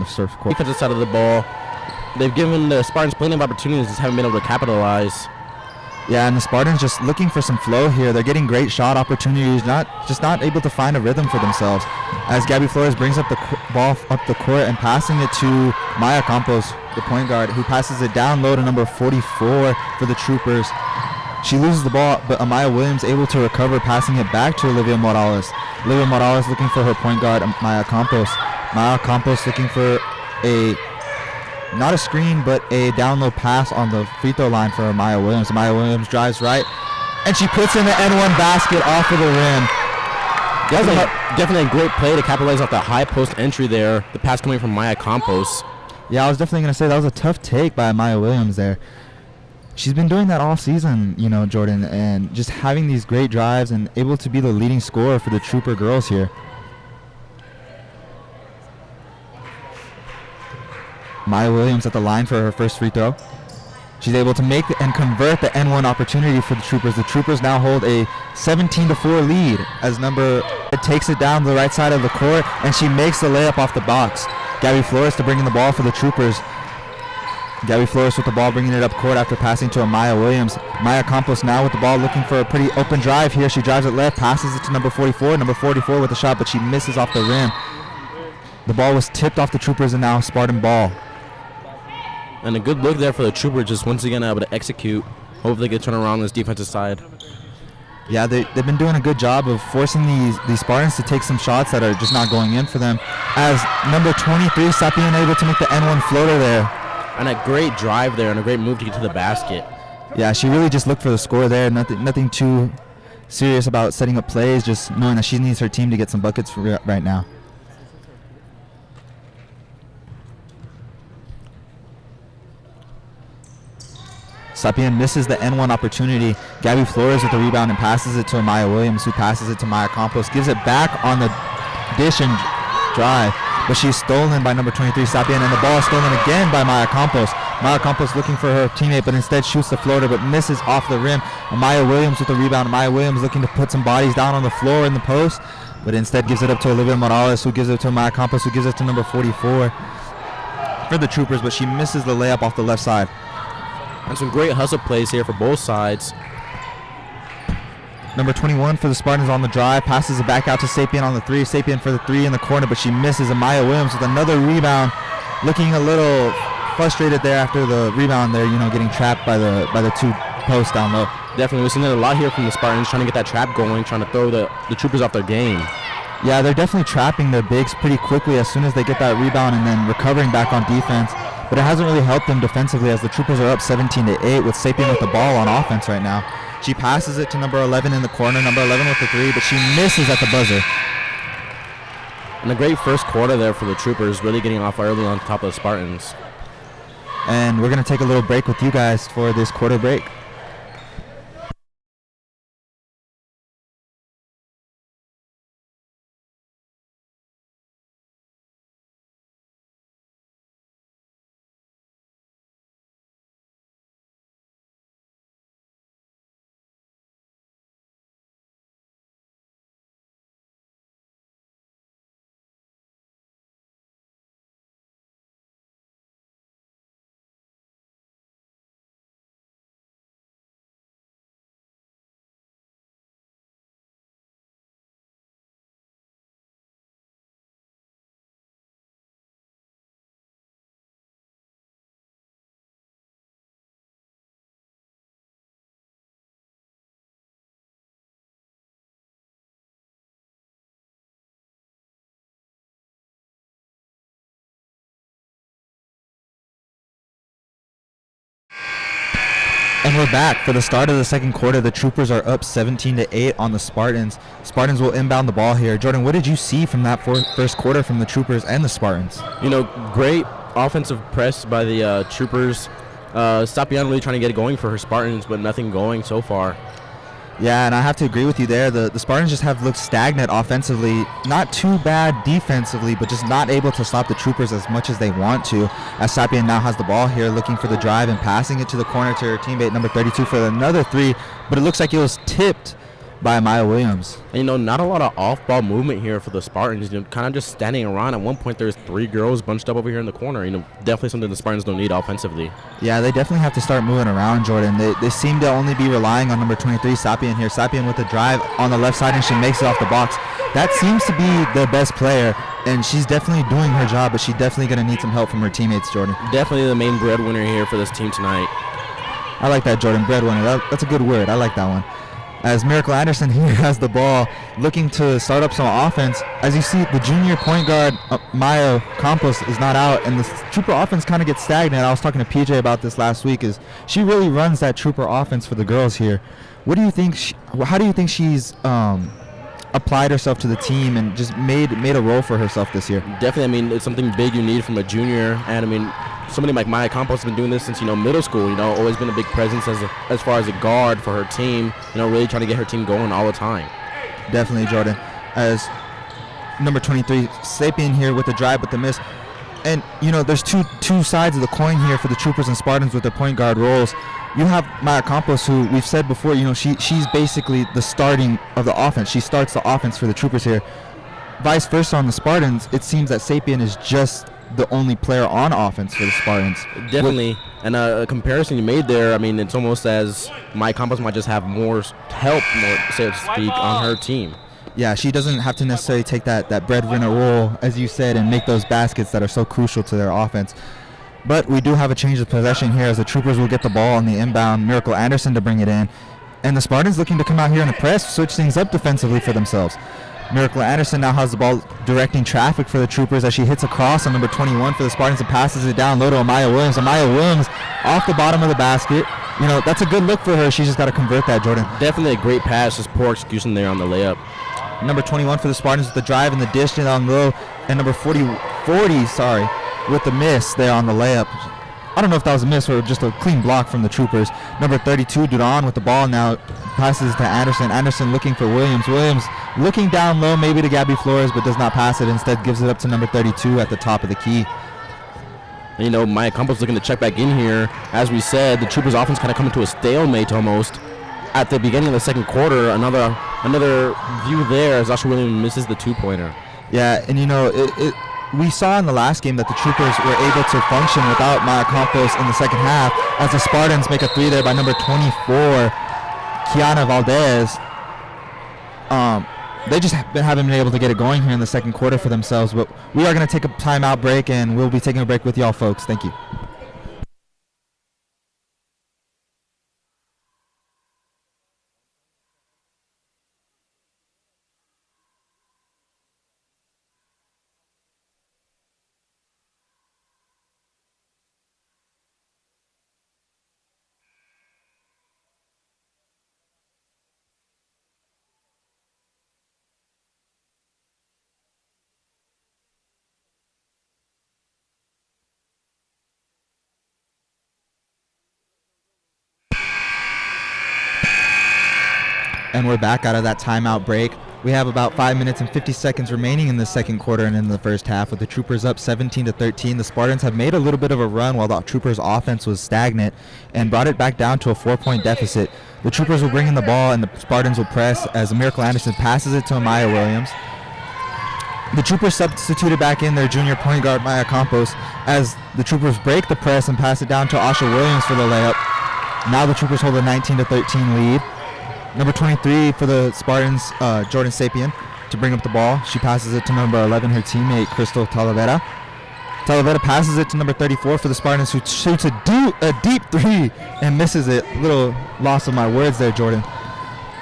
Defensive side of the ball. They've given the Spartans plenty of opportunities, just haven't been able to capitalize. Yeah, and the Spartans just looking for some flow here. They're getting great shot opportunities, not able to find a rhythm for themselves. As Gabby Flores brings up the ball up the court and passing it to Maya Campos, the point guard, who passes it down low to number 44 for the Troopers. She loses the ball, but Amaya Williams able to recover, passing it back to Olivia Morales. Olivia Morales looking for her point guard, Maya Campos. Maya Campos looking for not a screen, but a down low pass on the free throw line for Amaya Williams. Amaya Williams drives right, and she puts in the N1 basket off of the rim. Definitely a great play to capitalize off that high post entry there. The pass coming from Maya Campos. Yeah, I was definitely going to say that was a tough take by Amaya Williams there. She's been doing that all season, Jordan, and just having these great drives and able to be the leading scorer for the Trooper girls here. Maya Williams at the line for her first free throw. She's able to make and convert the N1 opportunity for the Troopers. The Troopers now hold a 17-4 lead as it takes it down the right side of the court, and she makes the layup off the box. Gabby Flores to bring in the ball for the Troopers. Gabby Flores with the ball, bringing it up court after passing to Amaya Williams. Maya Campos now with the ball, looking for a pretty open drive here. She drives it left, passes it to number 44. Number 44 with the shot, but she misses off the rim. The ball was tipped off the Troopers, and now Spartan ball. And a good look there for the Troopers, just once again able to execute. Hopefully they can turn around on this defensive side. Yeah, they've been doing a good job of forcing these Spartans to take some shots that are just not going in for them. As number 23, Sapien able to make the N1 floater there. And a great drive there and a great move to get to the basket. Yeah, she really just looked for the score there. Nothing too serious about setting up plays, just knowing that she needs her team to get some buckets right now. Sapien misses the N1 opportunity. Gabby Flores with the rebound and passes it to Amaya Williams, who passes it to Maya Campos. Gives it back on the dish and drive, but she's stolen by number 23, Sapien, and the ball is stolen again by Maya Campos. Maya Campos looking for her teammate, but instead shoots the floater, but misses off the rim. Amaya Williams with the rebound. Amaya Williams looking to put some bodies down on the floor in the post, but instead gives it up to Olivia Morales, who gives it to Maya Campos, who gives it to number 44 for the Troopers, but she misses the layup off the left side. And some great hustle plays here for both sides. Number 21 for the Spartans on the drive, passes it back out to Sapien on the three. Sapien for the three in the corner, but she misses. Amaya Williams with another rebound, looking a little frustrated there after the rebound there, getting trapped by the two posts down low. Definitely, we've seen it a lot here from the Spartans, trying to get that trap going, trying to throw the Troopers off their game. Yeah, they're definitely trapping their bigs pretty quickly as soon as they get that rebound and then recovering back on defense. But it hasn't really helped them defensively as the Troopers are up 17-8 with Sapien with the ball on offense right now. She passes it to number 11 in the corner, number 11 with the three, but she misses at the buzzer. And a great first quarter there for the Troopers, really getting off early on top of the Spartans. And we're going to take a little break with you guys for this quarter break. And we're back for the start of the second quarter. The Troopers are up 17-8 on the Spartans. Spartans will inbound the ball here. Jordan, what did you see from that first quarter from the Troopers and the Spartans? Great offensive press by the Troopers. Sapien really trying to get it going for her Spartans, but nothing going so far. Yeah, and I have to agree with you there. The Spartans just have looked stagnant offensively. Not too bad defensively, but just not able to stop the Troopers as much as they want to. As Sapien now has the ball here, looking for the drive and passing it to the corner to her teammate, number 32, for another three. But it looks like it was tipped by Maya Williams. And, not a lot of off-ball movement here for the Spartans. Kind of just standing around. At one point, there's 3 girls bunched up over here in the corner. Definitely something the Spartans don't need offensively. Yeah, they definitely have to start moving around, Jordan. They seem to only be relying on number 23, Sapien here. Sapien with a drive on the left side, and she makes it off the box. That seems to be their best player, and she's definitely doing her job, but she's definitely going to need some help from her teammates, Jordan. Definitely the main breadwinner here for this team tonight. I like that, Jordan, breadwinner. That's a good word. I like that one. As Miracle Anderson here has the ball, looking to start up some offense. As you see, the junior point guard, Maya Campos, is not out, and the Trooper offense kind of gets stagnant. I was talking to PJ about this last week. Is she really runs that Trooper offense for the girls here? What do you think? How do you think she's applied herself to the team and just made a role for herself this year? Definitely, it's something big you need from a junior, and somebody like Maya Campos has been doing this since middle school. Always been a big presence as far as a guard for her team. Really trying to get her team going all the time. Definitely, Jordan. As number 23, Sapien here with the drive with the miss. And there's two sides of the coin here for the Troopers and Spartans with their point guard roles. You have Maya Campos, who we've said before, she's basically the starting of the offense. She starts the offense for the Troopers here. Vice versa on the Spartans, it seems that Sapien is just the only player on offense for the Spartans. Definitely. And a comparison you made there, it's almost as Maya Campos might just have more help, so to speak, on her team. Yeah, she doesn't have to necessarily take that breadwinner role, as you said, and make those baskets that are so crucial to their offense. But we do have a change of possession here as the Troopers will get the ball on the inbound. Miracle Anderson to bring it in. And the Spartans looking to come out here in the press, switch things up defensively for themselves. Miracle Anderson now has the ball directing traffic for the Troopers as she hits a cross on number 21 for the Spartans and passes it down low to Amaya Williams. Amaya Williams off the bottom of the basket. That's a good look for her. She's just got to convert that, Jordan. Definitely a great pass. Just poor execution there on the layup. Number 21 for the Spartans with the drive and the dish down low. And number 40, with the miss there on the layup. I don't know if that was a miss or just a clean block from the Troopers. Number 32, Duran with the ball now passes to Anderson. Anderson looking for Williams. Williams looking down low maybe to Gabby Flores, but does not pass it. Instead gives it up to number 32 at the top of the key. Maya Campos looking to check back in here. As we said, the Troopers offense kind of coming to a stalemate almost. At the beginning of the second quarter, another view there as Asha Williams misses the 2-pointer. Yeah, and we saw in the last game that the Troopers were able to function without Maya Campos in the second half as the Spartans make a 3 there by number 24, Kiana Valdez. They just haven't been able to get it going here in the second quarter for themselves. But we are going to take a timeout break, and we'll be taking a break with y'all folks. Thank you. And we're back out of that timeout break. We have about 5 minutes and 50 seconds remaining in the second quarter and in the first half with the Troopers up 17-13. The Spartans have made a little bit of a run while the Troopers' offense was stagnant and brought it back down to a 4-point deficit. The Troopers will bring in the ball and the Spartans will press as Miracle Anderson passes it to Amaya Williams. The Troopers substituted back in their junior point guard Maya Campos as the Troopers break the press and pass it down to Asha Williams for the layup. Now the Troopers hold a 19-13 lead. Number 23 for the Spartans, Jordan Sapien, to bring up the ball. She passes it to number 11, her teammate, Crystal Talavera. Talavera passes it to number 34 for the Spartans, who shoots a deep 3 and misses it. Little loss of my words there, Jordan.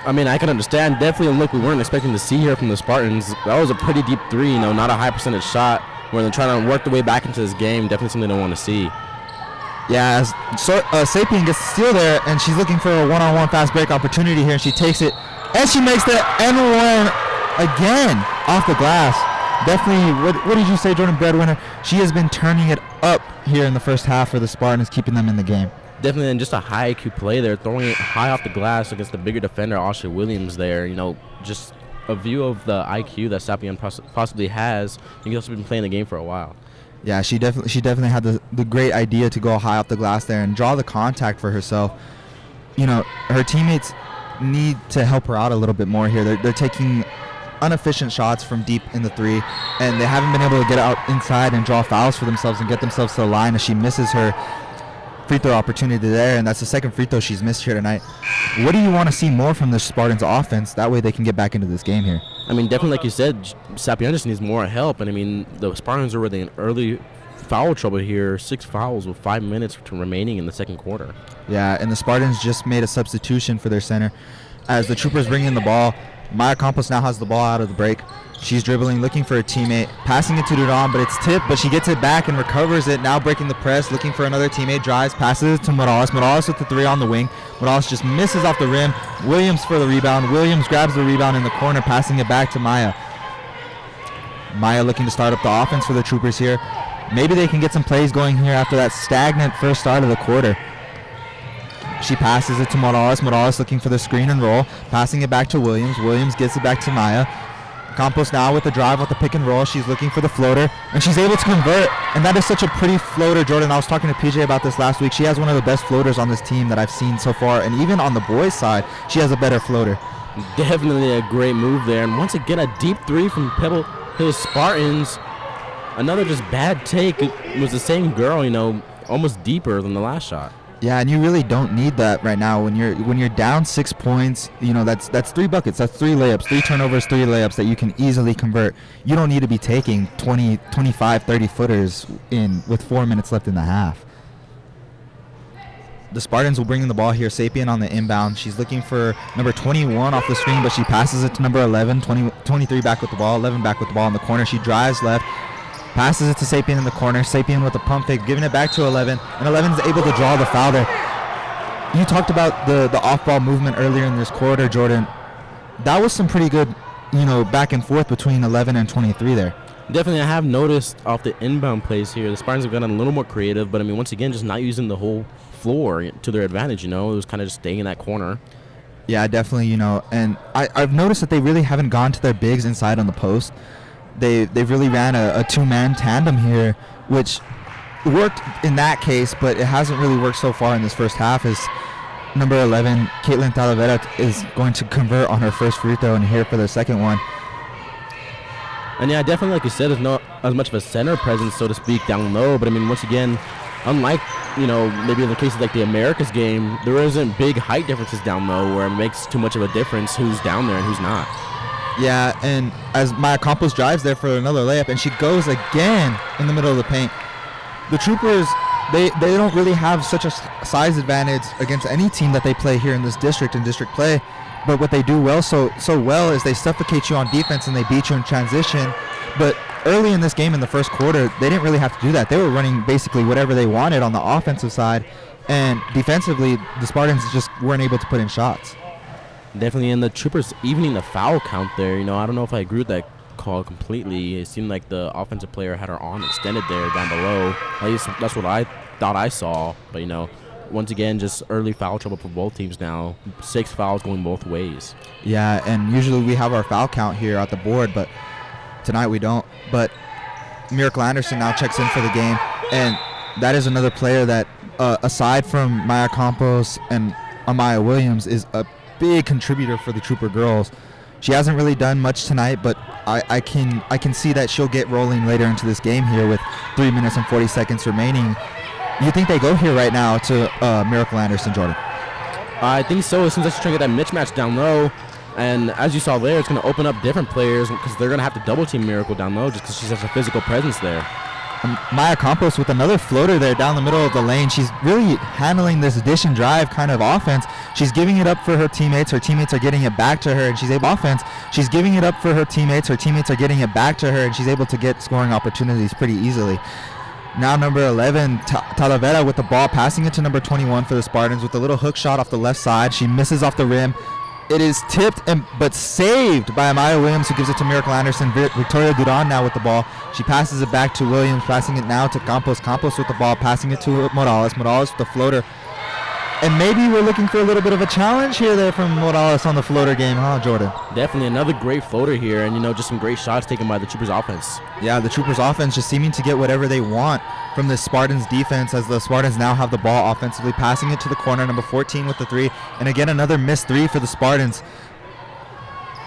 I can understand. Definitely a look we weren't expecting to see here from the Spartans. That was a pretty deep 3, not a high percentage shot where they're trying to work their way back into this game. Definitely something they don't want to see. Yeah, Sapien gets the steal there, and she's looking for a one-on-one fast break opportunity here, and she takes it, and she makes the N1 again off the glass. Definitely, what did you say, Jordan, breadwinner? She has been turning it up here in the first half for the Spartans, keeping them in the game. Definitely, and just a high IQ play there, throwing it high off the glass against the bigger defender, Asha Williams there. Just a view of the IQ that Sapien possibly has. He's also been playing the game for a while. Yeah, she definitely had the great idea to go high off the glass there and draw the contact for herself. Her teammates need to help her out a little bit more here. They're taking inefficient shots from deep in the 3, and they haven't been able to get out inside and draw fouls for themselves and get themselves to the line as she misses her free throw opportunity there, and that's the second free throw she's missed here tonight. What do you want to see more from the Spartans offense? That way they can get back into this game here. I mean, definitely, like you said, Sappy Anderson needs more help, and I mean, the Spartans are really in early foul trouble here. 6 fouls with 5 minutes remaining in the second quarter. Yeah, and the Spartans just made a substitution for their center. As the Troopers bring in the ball, Maya Campos now has the ball out of the break. She's dribbling, looking for a teammate, passing it to Duran, but it's tipped, but she gets it back and recovers it, now breaking the press, looking for another teammate, drives, passes it to Morales. Morales with the 3 on the wing. Morales just misses off the rim. Williams for the rebound. Williams grabs the rebound in the corner, passing it back to Maya. Maya looking to start up the offense for the Troopers here. Maybe they can get some plays going here after that stagnant first start of the quarter. She passes it to Morales. Morales looking for the screen and roll, passing it back to Williams. Williams gets it back to Maya. Campos now with the drive with the pick and roll. She's looking for the floater, and she's able to convert. And that is such a pretty floater, Jordan. I was talking to PJ about this last week. She has one of the best floaters on this team that I've seen so far. And even on the boys' side, she has a better floater. Definitely a great move there. And once again, a deep 3 from Pebble Hill Spartans. Another just bad take. It was the same girl, you know, almost deeper than the last shot. Yeah, and you really don't need that right now when you're down 6 points. You know, that's 3 buckets, that's 3 layups, 3 turnovers, 3 layups that you can easily convert. You don't need to be taking 20, 25, 30 footers in with 4 minutes left in the half. The Spartans will bring in the ball here. Sapien on the inbound. She's looking for number 21 off the screen, but she passes it to number 11. 23 back with the ball, 11 back with the ball in the corner. She drives left. Passes it to Sapien in the corner. Sapien with a pump fake, giving it back to 11. And 11 is able to draw the foul there. You talked about the off-ball movement earlier in this quarter, Jordan. That was some pretty good, you know, back and forth between 11 and 23 there. Definitely, I have noticed off the inbound plays here, the Spartans have gotten a little more creative, but I mean, once again, just not using the whole floor to their advantage, you know. It was kind of just staying in that corner. Yeah, definitely, you know. And I've noticed that they really haven't gone to their bigs inside on the post. They've really ran a 2-man tandem here, which worked in that case, but it hasn't really worked so far in this first half. As number 11, Caitlin Talavera, is going to convert on her first free throw and here for the second one. And yeah, definitely, like you said, there's not as much of a center presence, so to speak, down low. But I mean, once again, unlike, you know, maybe in the cases like the Americas game, there isn't big height differences down low where it makes too much of a difference who's down there and who's not. Yeah, and as Maya Campos drives there for another layup, and she goes again in the middle of the paint. The Troopers, they don't really have such a size advantage against any team that they play here in this district and district play. But what they do so well is they suffocate you on defense and they beat you in transition. But early in this game in the first quarter, they didn't really have to do that. They were running basically whatever they wanted on the offensive side. And defensively, the Spartans just weren't able to put in shots. Definitely, and the Troopers evening the foul count there. You know, I don't know if I agree with that call completely. It seemed like the offensive player had her arm extended there down below. At least that's what I thought I saw. But, you know, once again, just early foul trouble for both teams now. 6 fouls going both ways. Yeah, and usually we have our foul count here at the board, but tonight we don't. But Miracle Anderson now checks in for the game, and that is another player that, aside from Maya Campos and Amaya Williams, is a big contributor for the Trooper girls. She hasn't really done much tonight, but I can see that she'll get rolling later into this game here with 3 minutes and 40 seconds remaining. You think they go here right now to Miracle Anderson, Jordan? I think so. As soon as she's trying to get that mismatch down low, and as you saw there, it's going to open up different players because they're going to have to double team Miracle down low just because she's such a physical presence there. Maya Campos with another floater there down the middle of the lane. She's really handling this dish and drive kind of offense. She's giving it up for her teammates. Her teammates are getting it back to her, and she's able offense. She's giving it up for her teammates. Her teammates are getting it back to her, and she's able to get scoring opportunities pretty easily. Now number 11, Talavera with the ball, passing it to number 21 for the Spartans with a little hook shot off the left side. She misses off the rim. It is tipped but saved by Amaya Williams, who gives it to Miracle Anderson. Victoria Duran now with the ball. She passes it back to Williams, passing it now to Campos. Campos with the ball, passing it to Morales. Morales with the floater. And maybe we're looking for a little bit of a challenge here there from Morales on the floater game, huh, Jordan? Definitely another great floater here, and, just some great shots taken by the Troopers offense. Yeah, the Troopers offense just seeming to get whatever they want from the Spartans defense, as the Spartans now have the ball offensively, passing it to the corner, number 14 with the 3. And again, another missed 3 for the Spartans.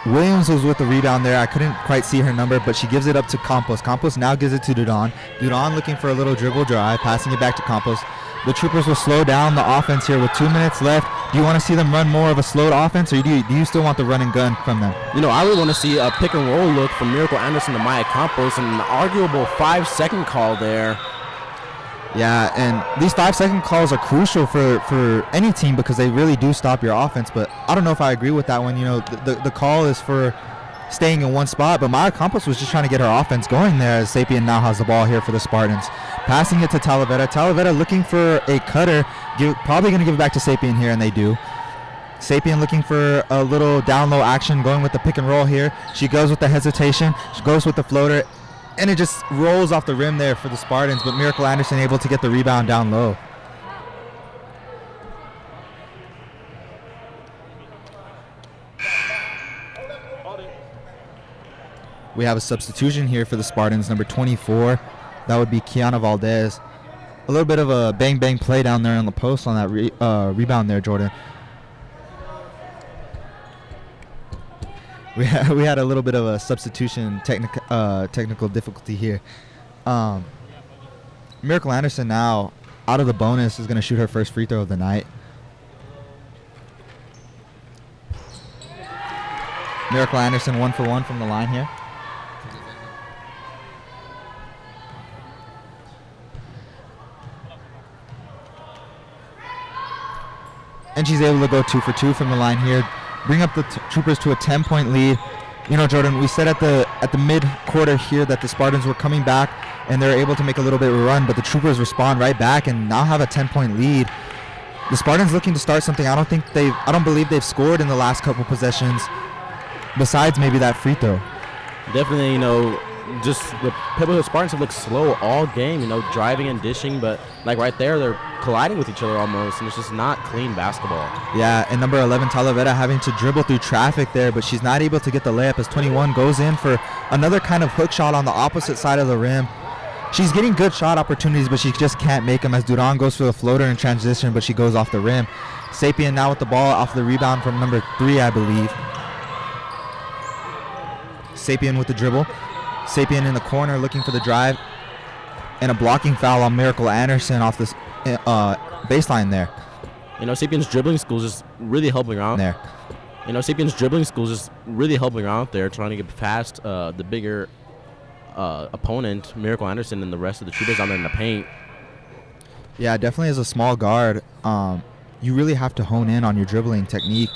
Williams was with the rebound there. I couldn't quite see her number, but she gives it up to Campos. Campos now gives it to Dudon. Dudon looking for a little dribble drive, passing it back to Campos. The Troopers will slow down the offense here with 2 minutes left. Do you want to see them run more of a slowed offense, or do you still want the run and gun from them? I really want to see a pick and roll look from Miracle Anderson to Maya Campos, and an arguable 5-second call there. Yeah, and these 5-second calls are crucial for any team because they really do stop your offense. But I don't know if I agree with that one. The call is for staying in one spot, but Maya Campos was just trying to get her offense going there, as Sapien now has the ball here for the Spartans. Passing it to Talavera. Talavera looking for a cutter. Probably going to give it back to Sapien here, and they do. Sapien looking for a little down-low action, going with the pick and roll here. She goes with the hesitation. She goes with the floater. And it just rolls off the rim there for the Spartans, but Miracle Anderson able to get the rebound down low. We have a substitution here for the Spartans, number 24. That would be Kiana Valdez. A little bit of a bang-bang play down there on the post on that rebound there, Jordan. We had a little bit of a substitution technical difficulty here. Miracle Anderson now, out of the bonus, is going to shoot her first free throw of the night. Miracle Anderson 1 for 1 from the line here. And she's able to go 2 for 2 from the line here. Bring up the Troopers to a 10-point lead. Jordan, we said at the mid-quarter here that the Spartans were coming back and they're able to make a little bit of a run, but the Troopers respond right back and now have a 10-point lead. The Spartans looking to start something. I don't believe they've scored in the last couple possessions, besides maybe that free throw. Definitely, just the Pebble Spartans have looked slow all game, driving and dishing, but like right there, they're colliding with each other almost, and it's just not clean basketball. Yeah, and number 11, Talavera, having to dribble through traffic there, but she's not able to get the layup as 21 goes in for another kind of hook shot on the opposite side of the rim. She's getting good shot opportunities, but she just can't make them as Duran goes for the floater in transition, but she goes off the rim. Sapien now with the ball off the rebound from number 3, I believe. Sapien with the dribble. Sapien in the corner looking for the drive, and a blocking foul on Miracle Anderson off this baseline there. Sapien's dribbling school is just really helping around there. Sapien's dribbling school is just really helping around there, trying to get past the bigger opponent, Miracle Anderson, and the rest of the Troopers down there in the paint. Yeah, definitely as a small guard, you really have to hone in on your dribbling technique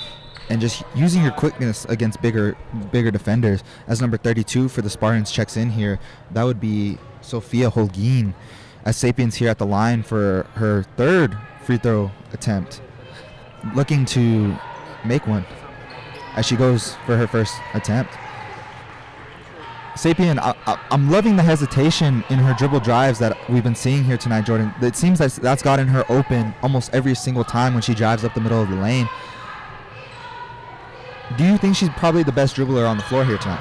and just using your quickness against bigger defenders. As number 32 for the Spartans checks in here, that would be Sophia Holguin, as Sapien's here at the line for her third free throw attempt, looking to make one as she goes for her first attempt. Sapien, I'm loving the hesitation in her dribble drives that we've been seeing here tonight, Jordan. It seems like that's gotten her open almost every single time when she drives up the middle of the lane. Do you think she's probably the best dribbler on the floor here tonight?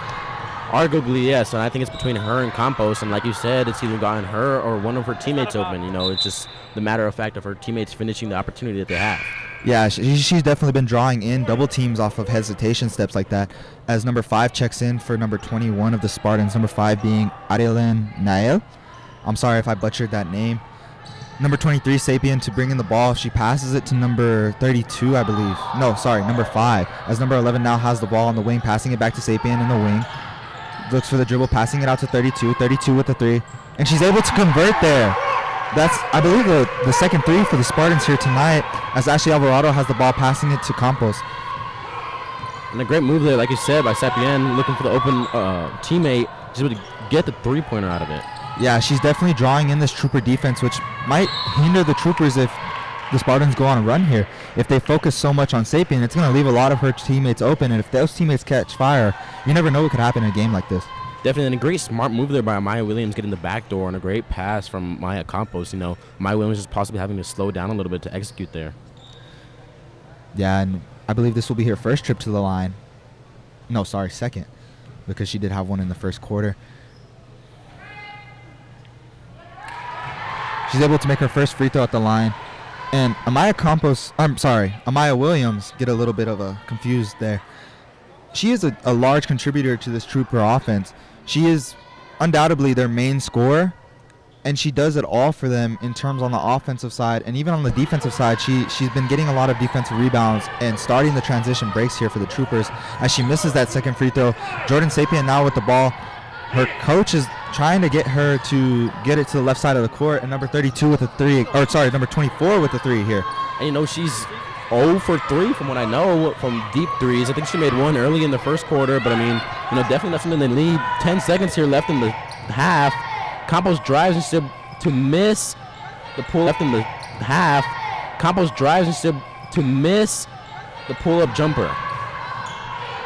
Arguably, yes, and I think it's between her and Campos, and like you said, it's either gotten her or one of her teammates open. It's just the matter of fact of her teammates finishing the opportunity that they have. Yeah, she's definitely been drawing in double teams off of hesitation steps like that, as number 5 checks in for number 21 of the Spartans, number 5 being Arielen Nael. I'm sorry if I butchered that name. Number 23, Sapien, to bring in the ball. She passes it to number 32, I believe. No, sorry, number 5. As number 11 now has the ball on the wing, passing it back to Sapien in the wing. Looks for the dribble, passing it out to 32. 32 with the 3. And she's able to convert there. That's, I believe, the second 3 for the Spartans here tonight, as Ashley Alvarado has the ball, passing it to Campos. And a great move there, like you said, by Sapien, looking for the open teammate. She's able to get the three-pointer out of it. Yeah, she's definitely drawing in this Trooper defense, which might hinder the Troopers if the Spartans go on a run here. If they focus so much on Sapien, it's going to leave a lot of her teammates open, and if those teammates catch fire, you never know what could happen in a game like this. Definitely, and a great smart move there by Maya Williams getting the back door, and a great pass from Maya Campos. Maya Williams is possibly having to slow down a little bit to execute there. Yeah, and I believe this will be her first trip to the line. No, sorry, second, because she did have one in the first quarter. She's able to make her first free throw at the line. And Amaya Williams, get a little bit of a confused there. She is a large contributor to this Trooper offense. She is undoubtedly their main scorer, and she does it all for them in terms on the offensive side, and even on the defensive side. She's been getting a lot of defensive rebounds and starting the transition breaks here for the Troopers as she misses that second free throw. Jordan Sapien now with the ball. Her coach is trying to get her to get it to the left side of the court, and number 32 with a three, or sorry, number 24 with a three here. And you know, she's 0 for 3 from what I know from deep threes. I think she made one early in the first quarter, but I mean, you know, definitely not something they need. 10 seconds here left in the half. Campos drives instead to miss the pull left in the half. Campos drives instead to miss the pull-up jumper.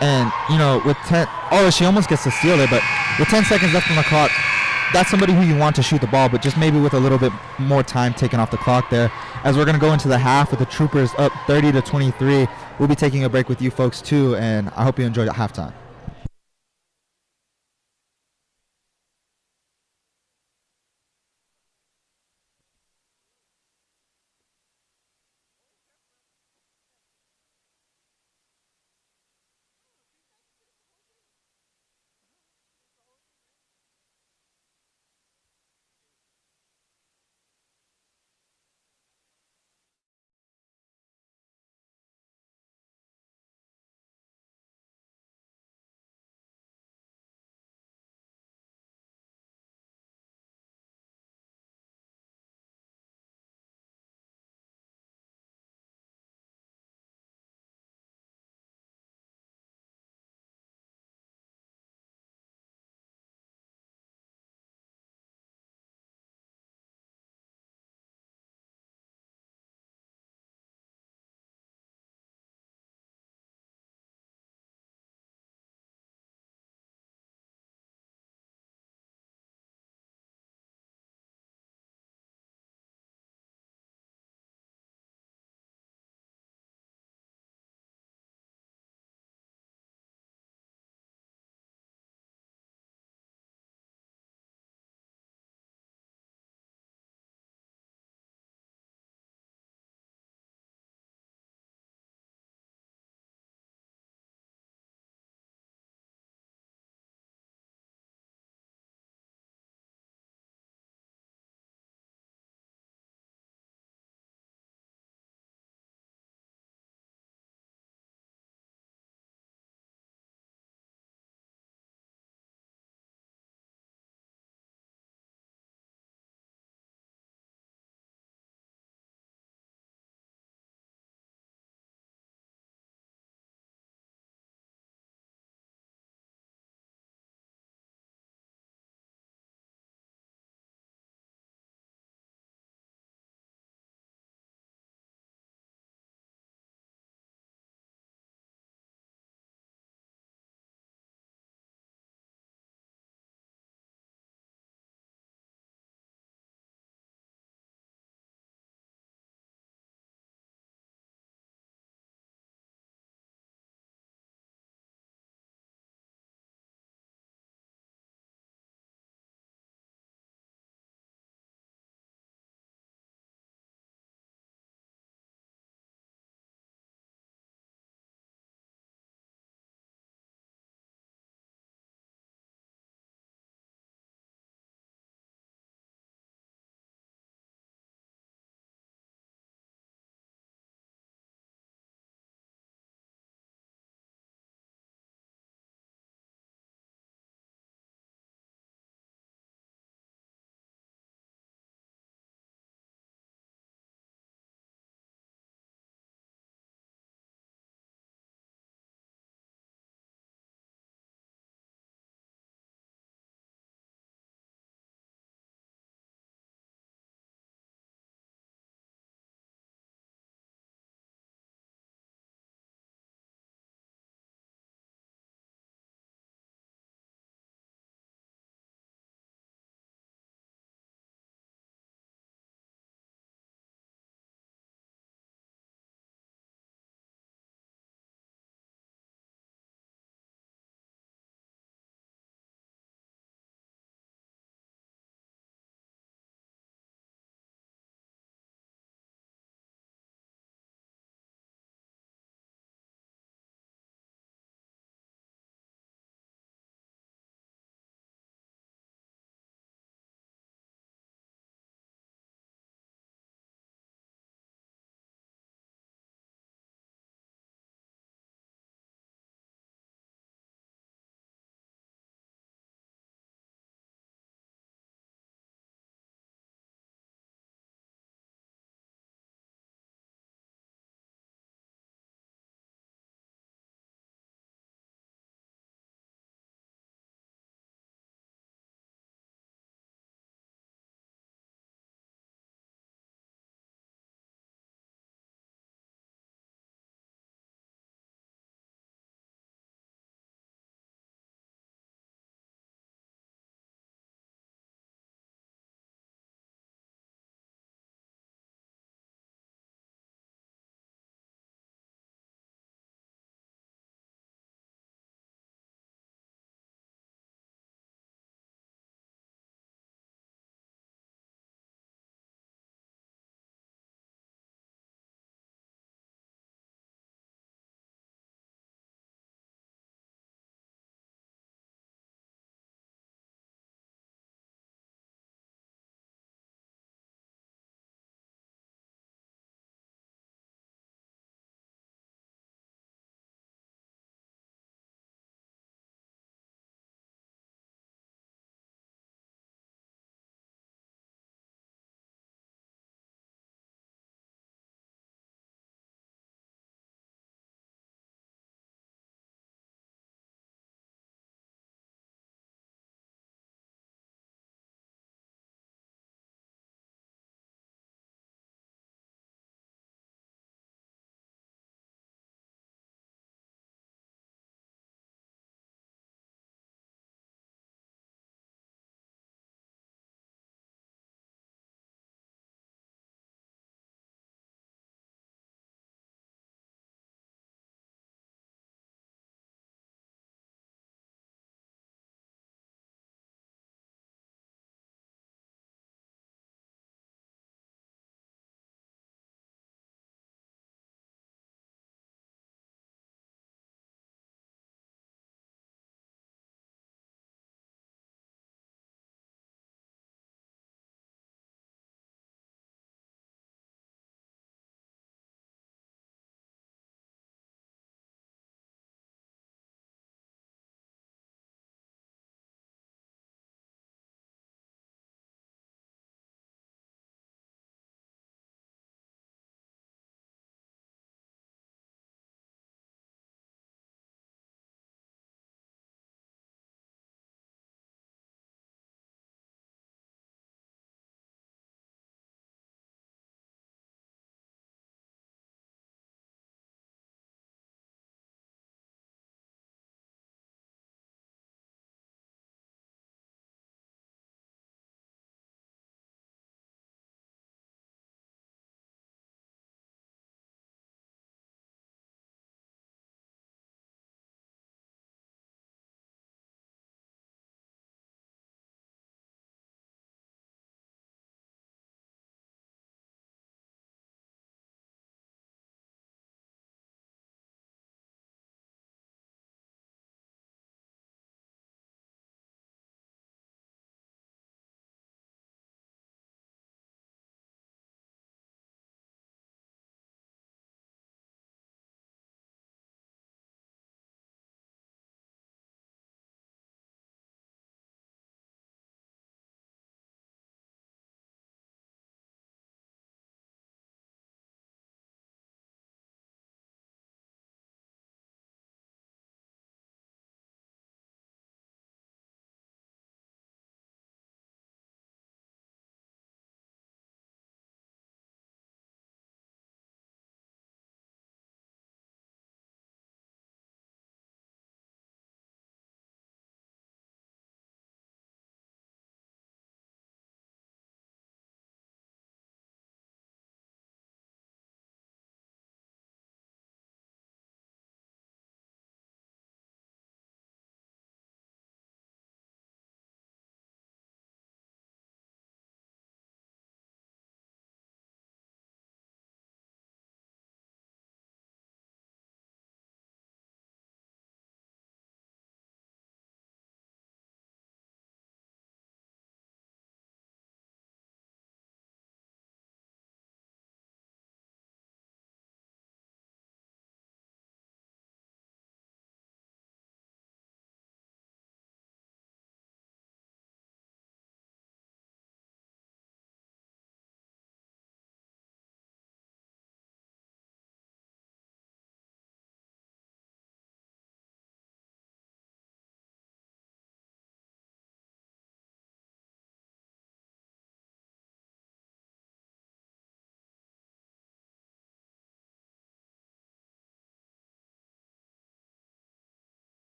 And, you know, with 10, she almost gets the steal there, but with 10 seconds left on the clock, that's somebody who you want to shoot the ball, but just maybe with a little bit more time taken off the clock there. As we're going to go into the half with the Troopers up 30-23, we'll be taking a break with you folks too, and I hope you enjoyed at halftime.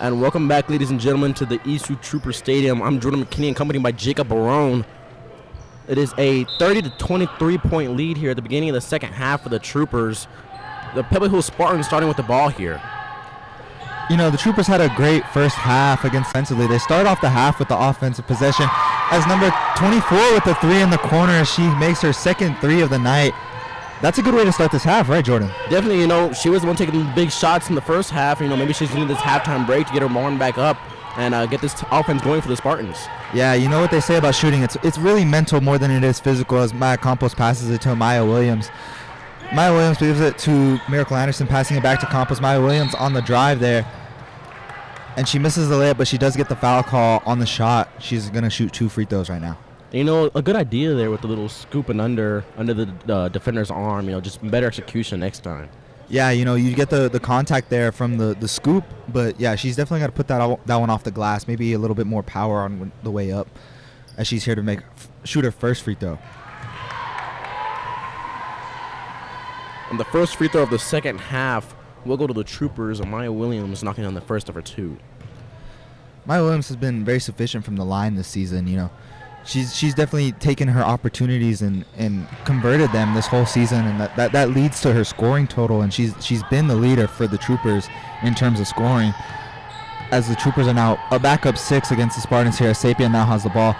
And welcome back, ladies and gentlemen, to the Eastwood Trooper Stadium. I'm Jordan McKinney, accompanied by Jacob Barone. It is a 30 to 23 point lead here at the beginning of the second half for the Troopers. The Pebble Hill Spartans starting with the ball here. You know, the Troopers had a great first half against defensively. They start off the half with the offensive possession as number 24 with the three in the corner. She makes her second three of the night. That's a good way to start this half, right, Jordan? Definitely, she was the one taking the big shots in the first half. Maybe she's needing this halftime break to get her morning back up and get this offense going for the Spartans. Yeah, you know what they say about shooting. It's really mental more than it is physical, as Maya Campos passes it to Maya Williams. Maya Williams gives it to Miracle Anderson, passing it back to Campos. Maya Williams on the drive there. And she misses the layup, but she does get the foul call on the shot. She's going to shoot 2 free throws right now. A good idea there with the little scooping under the defender's arm. Just better execution next time. Yeah, you get the contact there from the scoop, but yeah, she's definitely got to put that one off the glass. Maybe a little bit more power on the way up, as she's here to shoot her first free throw. On the first free throw of the second half, we'll go to the Troopers, and Maya Williams knocking on the first of her 2. Maya Williams has been very sufficient from the line this season. She's definitely taken her opportunities and converted them this whole season, and that leads to her scoring total, and she's been the leader for the Troopers in terms of scoring, as the Troopers are now a backup 6 against the Spartans here. Sapien now has the ball.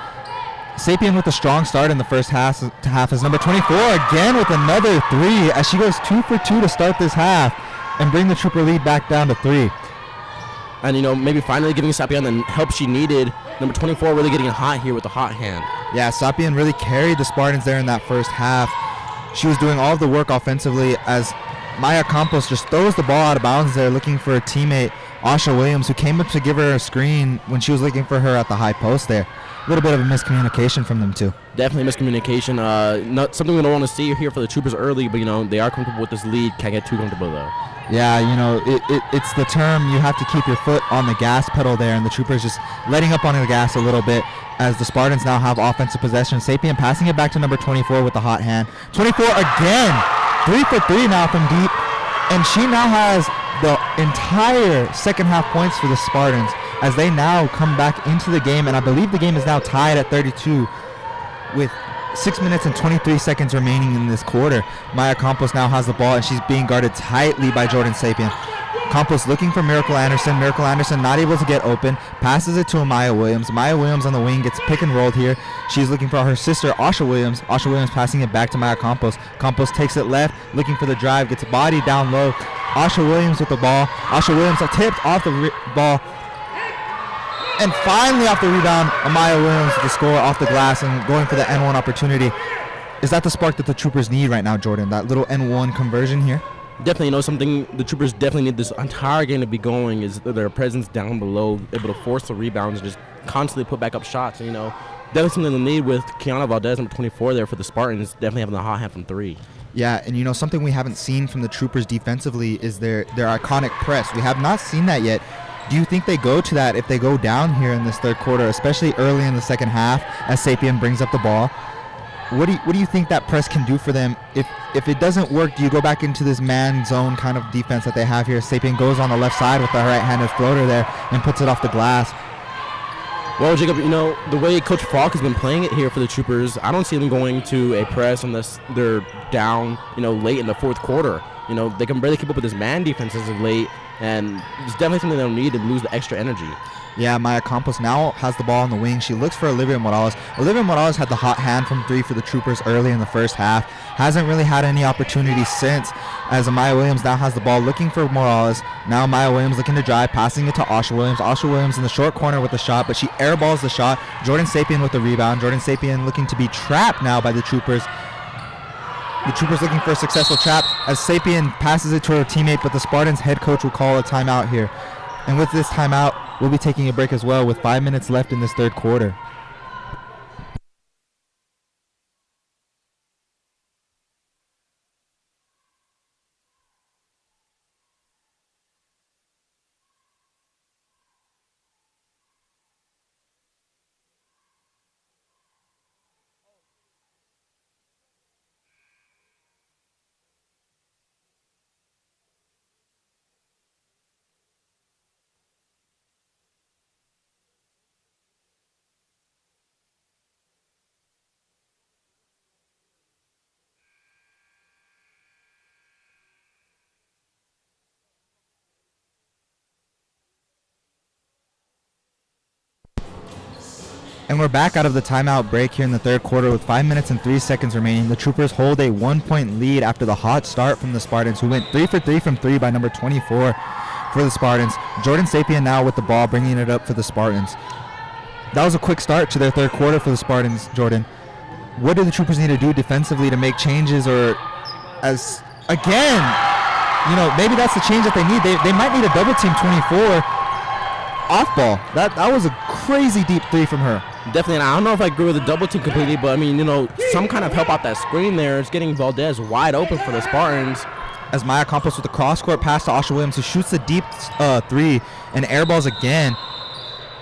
Sapien with a strong start in the first half is number 24 again with another 3, as she goes 2 for 2 to start this half and bring the Trooper lead back down to 3. And, maybe finally giving Sapien the help she needed. Number 24 really getting hot here with the hot hand. Yeah, Sapien really carried the Spartans there in that first half. She was doing all of the work offensively, as Maya Campos just throws the ball out of bounds there, looking for a teammate, Asha Williams, who came up to give her a screen when she was looking for her at the high post there. A little bit of a miscommunication from them two. Definitely miscommunication. Not something we don't want to see here for the Troopers early, but they are comfortable with this lead. Can't get too comfortable though. Yeah, it's the term, you have to keep your foot on the gas pedal there, and the Troopers just letting up on the gas a little bit as the Spartans now have offensive possession. Sapien passing it back to number 24 with the hot hand. 24 again, 3 for 3 now from deep, and she now has the entire second half points for the Spartans as they now come back into the game, and I believe the game is now tied at 32 with 6 minutes and 23 seconds remaining in this quarter. Maya Campos now has the ball, and she's being guarded tightly by Jordan Sapien. Campos looking for Miracle Anderson. Miracle Anderson not able to get open. Passes it to Maya Williams. Maya Williams on the wing gets pick and rolled here. She's looking for her sister, Asha Williams. Asha Williams passing it back to Maya Campos. Campos takes it left, looking for the drive, gets a body down low. Asha Williams with the ball. Asha Williams tipped off the ball. And finally off the rebound, Amaya Williams with the score off the glass and going for the N1 opportunity. Is that the spark that the Troopers need right now, Jordan? That little N1 conversion here? Definitely, something the Troopers definitely need this entire game to be going is their presence down below, able to force the rebounds and just constantly put back up shots. Definitely something they need with Kiana Valdez, number 24 there for the Spartans, definitely having the hot hand from 3. Yeah, and something we haven't seen from the Troopers defensively is their iconic press. We have not seen that yet. Do you think they go to that if they go down here in this third quarter, especially early in the second half as Sapien brings up the ball? What do you think that press can do for them? If it doesn't work, do you go back into this man zone kind of defense that they have here? Sapien goes on the left side with the right-handed floater there and puts it off the glass. Well, Jacob, the way Coach Falk has been playing it here for the Troopers, I don't see them going to a press unless they're down, late in the fourth quarter. They can barely keep up with this man defense as of late, and it's definitely something they'll need to lose the extra energy. Yeah, Maya Campos now has the ball on the wing. She looks for Olivia Morales. Olivia Morales had the hot hand from 3 for the Troopers early in the first half. Hasn't really had any opportunities since, as Amaya Williams now has the ball looking for Morales. Now Maya Williams looking to drive, passing it to Asha Williams. Asha Williams in the short corner with the shot, but she airballs the shot. Jordan Sapien with the rebound. Jordan Sapien looking to be trapped now by the Troopers. The Troopers looking for a successful trap as Sapien passes it to her teammate, but the Spartans head coach will call a timeout here. And with this timeout, we'll be taking a break as well with 5 minutes left in this third quarter. And we're back out of the timeout break here in the third quarter with 5 minutes and 3 seconds remaining. The Troopers hold a 1-point lead after the hot start from the Spartans, who went 3 for 3 from 3 by number 24 for the Spartans. Jordan Sapien now with the ball, bringing it up for the Spartans. That was a quick start to their third quarter for the Spartans, Jordan. What do the Troopers need to do defensively to make changes, or as, again, maybe that's the change that they need. They might need a double team 24 off ball. That was a crazy deep three from her. Definitely, and I don't know if I agree with the double team completely, but I mean, some kind of help out that screen there. It's getting Valdez wide open for the Spartans. As Maya Campos with the cross-court pass to Asha Williams, who shoots the deep three and airballs again.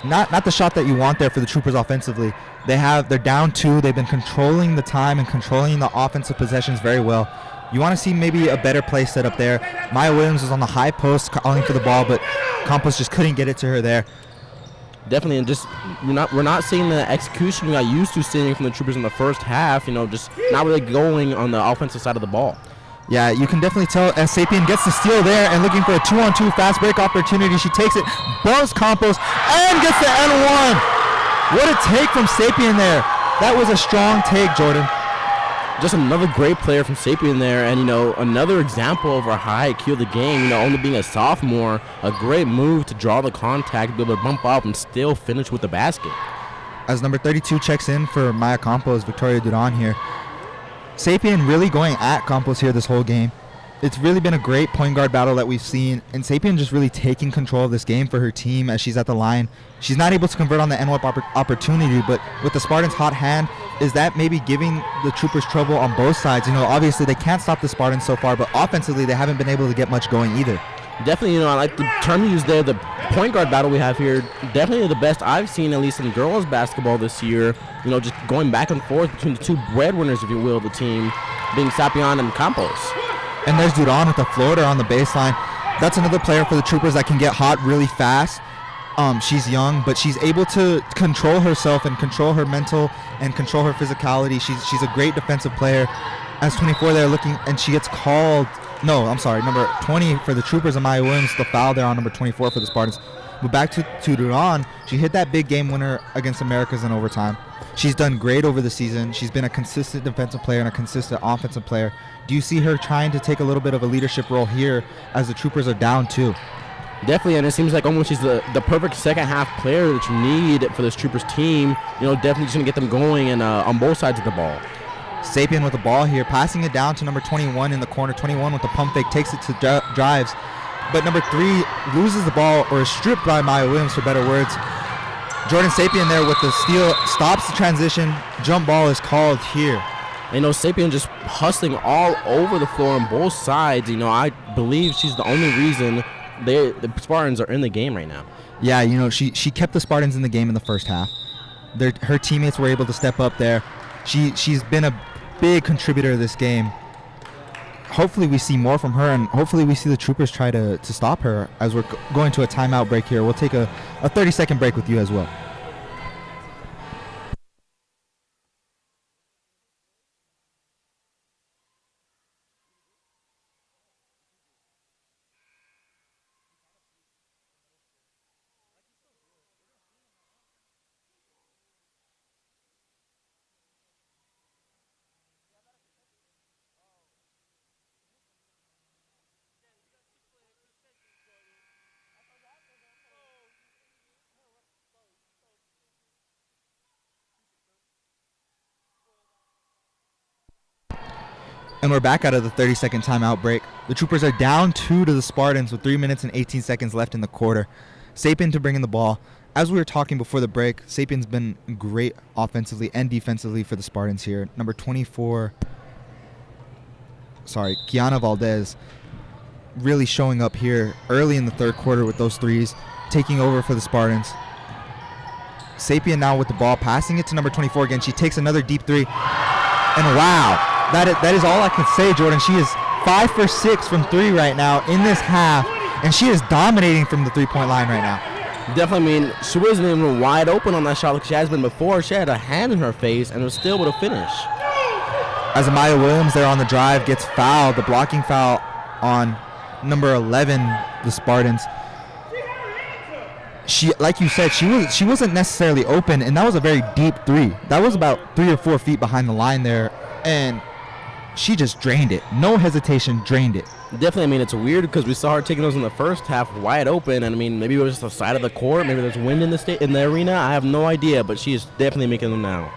Not the shot that you want there for the Troopers offensively. They're down 2. They've been controlling the time and controlling the offensive possessions very well. You want to see maybe a better play set up there. Maya Williams was on the high post calling for the ball, but Campos just couldn't get it to her there. Definitely, and just we're not seeing the execution we got used to seeing from the Troopers in the first half. Just not really going on the offensive side of the ball. Yeah, you can definitely tell as Sapien gets the steal there and looking for a 2-on-2 fast break opportunity. She takes it, bumps Campos, and gets the N1. What a take from Sapien there. That was a strong take, Jordan. Just another great player from Sapien there, and another example of our high IQ of the game. Only being a sophomore, a great move to draw the contact, be able to bump up and still finish with the basket. As number 32 checks in for Maya Campos, Victoria Duran here. Sapien really going at Campos here this whole game. It's really been a great point guard battle that we've seen, and Sapien just really taking control of this game for her team as she's at the line. She's not able to convert on the NWAP opportunity, but with the Spartans' hot hand, is that maybe giving the Troopers trouble on both sides? Obviously they can't stop the Spartans so far, but offensively they haven't been able to get much going either. Definitely, I like the term you used there, the point guard battle we have here. Definitely the best I've seen, at least in girls basketball this year. Just going back and forth between the two breadwinners, if you will, of the team, being Sapien and Campos. And there's Duran with the floater on the baseline. That's another player for the Troopers that can get hot really fast. She's young, but she's able to control herself and control her mental and control her physicality. She's a great defensive player. As 24 there looking, and she gets called. No, I'm sorry, number 20 for the Troopers, and Maya Williams, the foul there on number 24 for the Spartans. But back to Duran, she hit that big game winner against Americas in overtime. She's done great over the season. She's been a consistent defensive player and a consistent offensive player. Do you see her trying to take a little bit of a leadership role here as the Troopers are down 2? Definitely, and it seems like almost she's the perfect second half player that you need for this Troopers team. Definitely just going to get them going and on both sides of the ball. Sapien with the ball here, passing it down to number 21 in the corner. 21 with the pump fake, takes it to drives. But number 3 loses the ball, or is stripped by Maya Williams, for better words. Jordan Sapien there with the steal, stops the transition. Jump ball is called here. Sapien just hustling all over the floor on both sides. I believe she's the only reason the Spartans are in the game right now. Yeah, she kept the Spartans in the game in the first half. Her teammates were able to step up there. She's been a big contributor to this game. Hopefully we see more from her, and hopefully we see the Troopers try to stop her as we're going to a timeout break here. We'll take a 30-second break with you as well. And we're back out of the 30-second timeout break. The Troopers are down 2 to the Spartans with 3 minutes and 18 seconds left in the quarter. Sapien to bring in the ball. As we were talking before the break, Sapien's been great offensively and defensively for the Spartans here. Number 24, Kiana Valdez, really showing up here early in the third quarter with those threes, taking over for the Spartans. Sapien now with the ball, passing it to number 24 again. She takes another deep three. And wow. That is all I can say, Jordan. She is 5 for 6 from 3 right now in this half, and she is dominating from the three-point line right now. Definitely, she wasn't even wide open on that shot like she has been before. She had a hand in her face and was still able to finish. As Amaya Williams there on the drive gets fouled, the blocking foul on number 11, the Spartans. she, like you said, she wasn't necessarily open, and that was a very deep three. That was about 3 or 4 feet behind the line there, and she just drained it. No hesitation, drained it. Definitely, I mean, it's weird because we saw her taking those in the first half wide open, and I mean, maybe it was just the side of the court, maybe there's wind in the arena. I have no idea, but she is definitely making them now.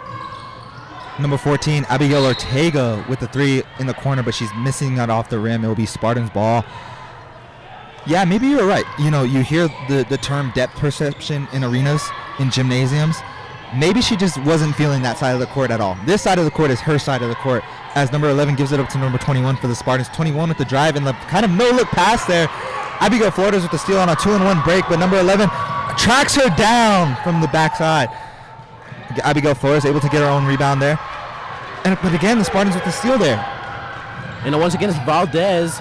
Number 14, Abigail Ortega with the 3 in the corner, but she's missing it off the rim. It will be Spartans ball. Yeah, maybe you're right. You know, you hear the term depth perception in arenas, in gymnasiums. Maybe she just wasn't feeling that side of the court at all. This side of the court is her side of the court, as number 11 gives it up to number 21 for the Spartans. 21 with the drive and the kind of no-look pass there. Abigail Flores with the steal on a 2-and-1 break, but number 11 tracks her down from the backside. Abigail Flores able to get her own rebound there. But again, the Spartans with the steal there. And once again, it's Valdez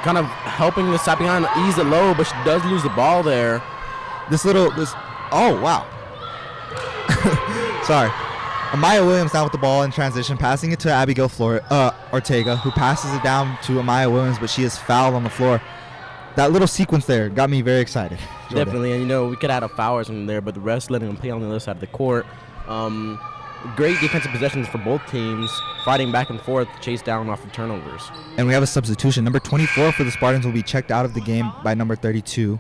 kind of helping the Sapian ease it low, but she does lose the ball there. Oh, wow. Sorry. Amaya Williams now with the ball in transition, passing it to Abigail Ortega, who passes it down to Amaya Williams, but she is fouled on the floor. That little sequence there got me very excited. Jordan. Definitely, and you know, we could add a foul or something there, but the rest letting them play on the other side of the court. Great defensive possessions for both teams, fighting back and forth, chase down off the turnovers. And we have a substitution. Number 24 for the Spartans will be checked out of the game by number 32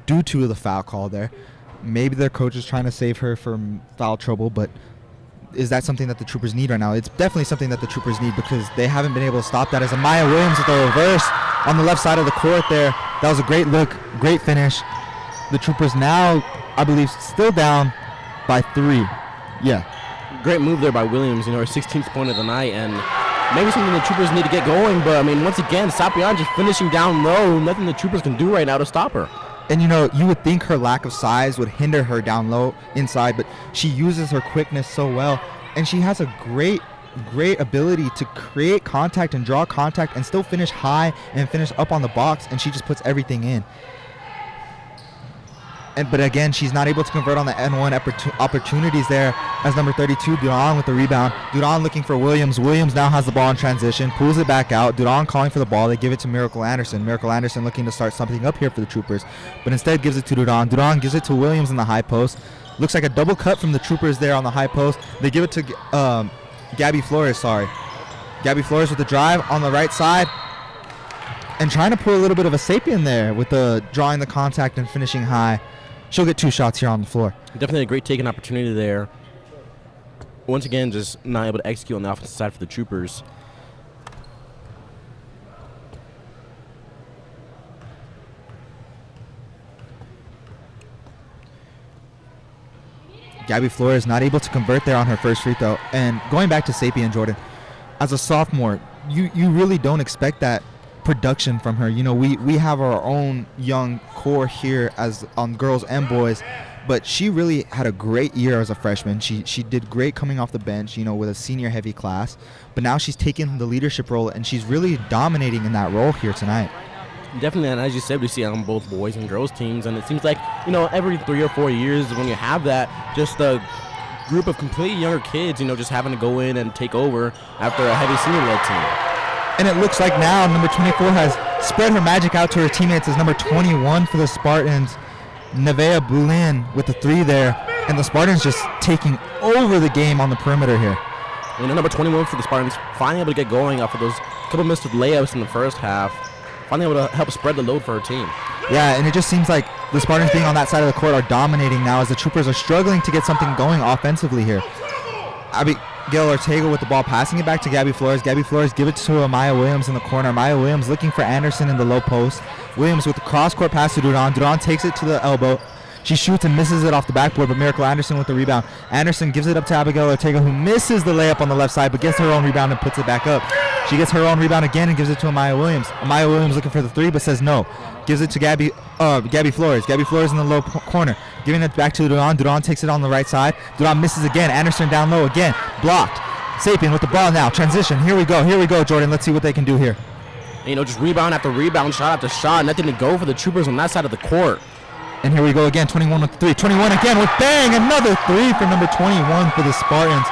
due to the foul call there. Maybe their coach is trying to save her from foul trouble, but is that something that the Troopers need right now? It's definitely something that the Troopers need because they haven't been able to stop that. As Amaya Williams with a reverse on the left side of the court there. That was a great look, great finish. The Troopers now, I believe, still down by 3. Yeah. Great move there by Williams, you know, her 16th point of the night, and maybe something the Troopers need to get going, but I mean, once again, Sapian just finishing down low. Nothing the Troopers can do right now to stop her. And you know, you would think her lack of size would hinder her down low inside, but she uses her quickness so well, and she has a great ability to create contact and draw contact and still finish high and finish up on the box, and she just puts everything in. But again, she's not able to convert on the N1 opportunities there as number 32, Duran with the rebound. Duran looking for Williams. Williams now has the ball in transition, pulls it back out. Duran calling for the ball. They give it to Miracle Anderson. Miracle Anderson looking to start something up here for the Troopers, but instead gives it to Duran. Duran gives it to Williams in the high post. Looks like a double cut from the Troopers there on the high post. They give it to Gabby Flores, Gabby Flores with the drive on the right side and trying to pull a little bit of a Sapien there with the drawing the contact and finishing high. She'll get 2 shots here on the floor. Definitely a great taking opportunity there. Once again, just not able to execute on the offensive side for the Troopers. Gabby Flores not able to convert there on her first free throw. And going back to Sapien, Jordan, as a sophomore, you really don't expect that production from her. You know, we have our own young core here as on girls and boys, but she really had a great year as a freshman. She did great coming off the bench, you know, with a senior heavy class, but now she's taking the leadership role and she's really dominating in that role here tonight. Definitely, and as you said, we see it on both boys and girls teams, and it seems like, you know, every 3 or 4 years when you have that, just a group of completely younger kids, you know, just having to go in and take over after a heavy senior-led team. And it looks like now number 24 has spread her magic out to her teammates as number 21 for the Spartans, Nevea Bulin with the 3 there. And the Spartans just taking over the game on the perimeter here. You know, number 21 for the Spartans finally able to get going off of those couple missed layups in the first half. Finally able to help spread the load for her team. Yeah, and it just seems like the Spartans being on that side of the court are dominating now as the Troopers are struggling to get something going offensively here. Abigail Ortega with the ball, passing it back to Gabby Flores. Gabby Flores give it to Amaya Williams in the corner. Amaya Williams looking for Anderson in the low post. Williams with the cross-court pass to Duran. Duran takes it to the elbow. She shoots and misses it off the backboard, but Miracle Anderson with the rebound. Anderson gives it up to Abigail Ortega, who misses the layup on the left side, but gets her own rebound and puts it back up. She gets her own rebound again and gives it to Amaya Williams. Amaya Williams looking for the 3, but says no. Gives it to Gabby Flores. Gabby Flores in the low corner. Giving it back to Duran. Duran takes it on the right side. Duran misses again. Anderson down low again. Blocked. Sapien with the ball now. Transition. Here we go, Jordan. Let's see what they can do here. You know, just rebound after rebound, shot after shot. Nothing to go for the Troopers on that side of the court. And here we go again. 21 with the 3. 21 again with bang. Another 3 for number 21 for the Spartans.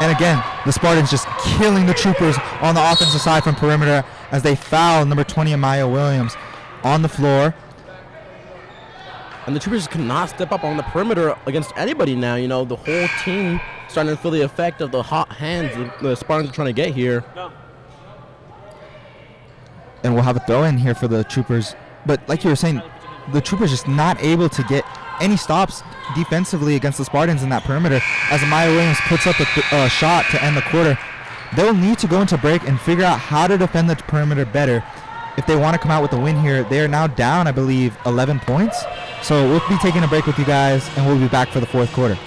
And again, the Spartans just killing the Troopers on the offensive side from perimeter as they foul number 20 Amaya Williams on the floor. And the Troopers cannot step up on the perimeter against anybody now. You know, the whole team starting to feel the effect of the hot hands the Spartans are trying to get here. And we'll have a throw in here for the Troopers. But like you were saying, the Troopers just not able to get any stops defensively against the Spartans in that perimeter. As Amaya Williams puts up a shot to end the quarter, they'll need to go into break and figure out how to defend the perimeter better if they want to come out with a win here. They are now down, I believe, 11 points. So we'll be taking a break with you guys, and we'll be back for the fourth quarter.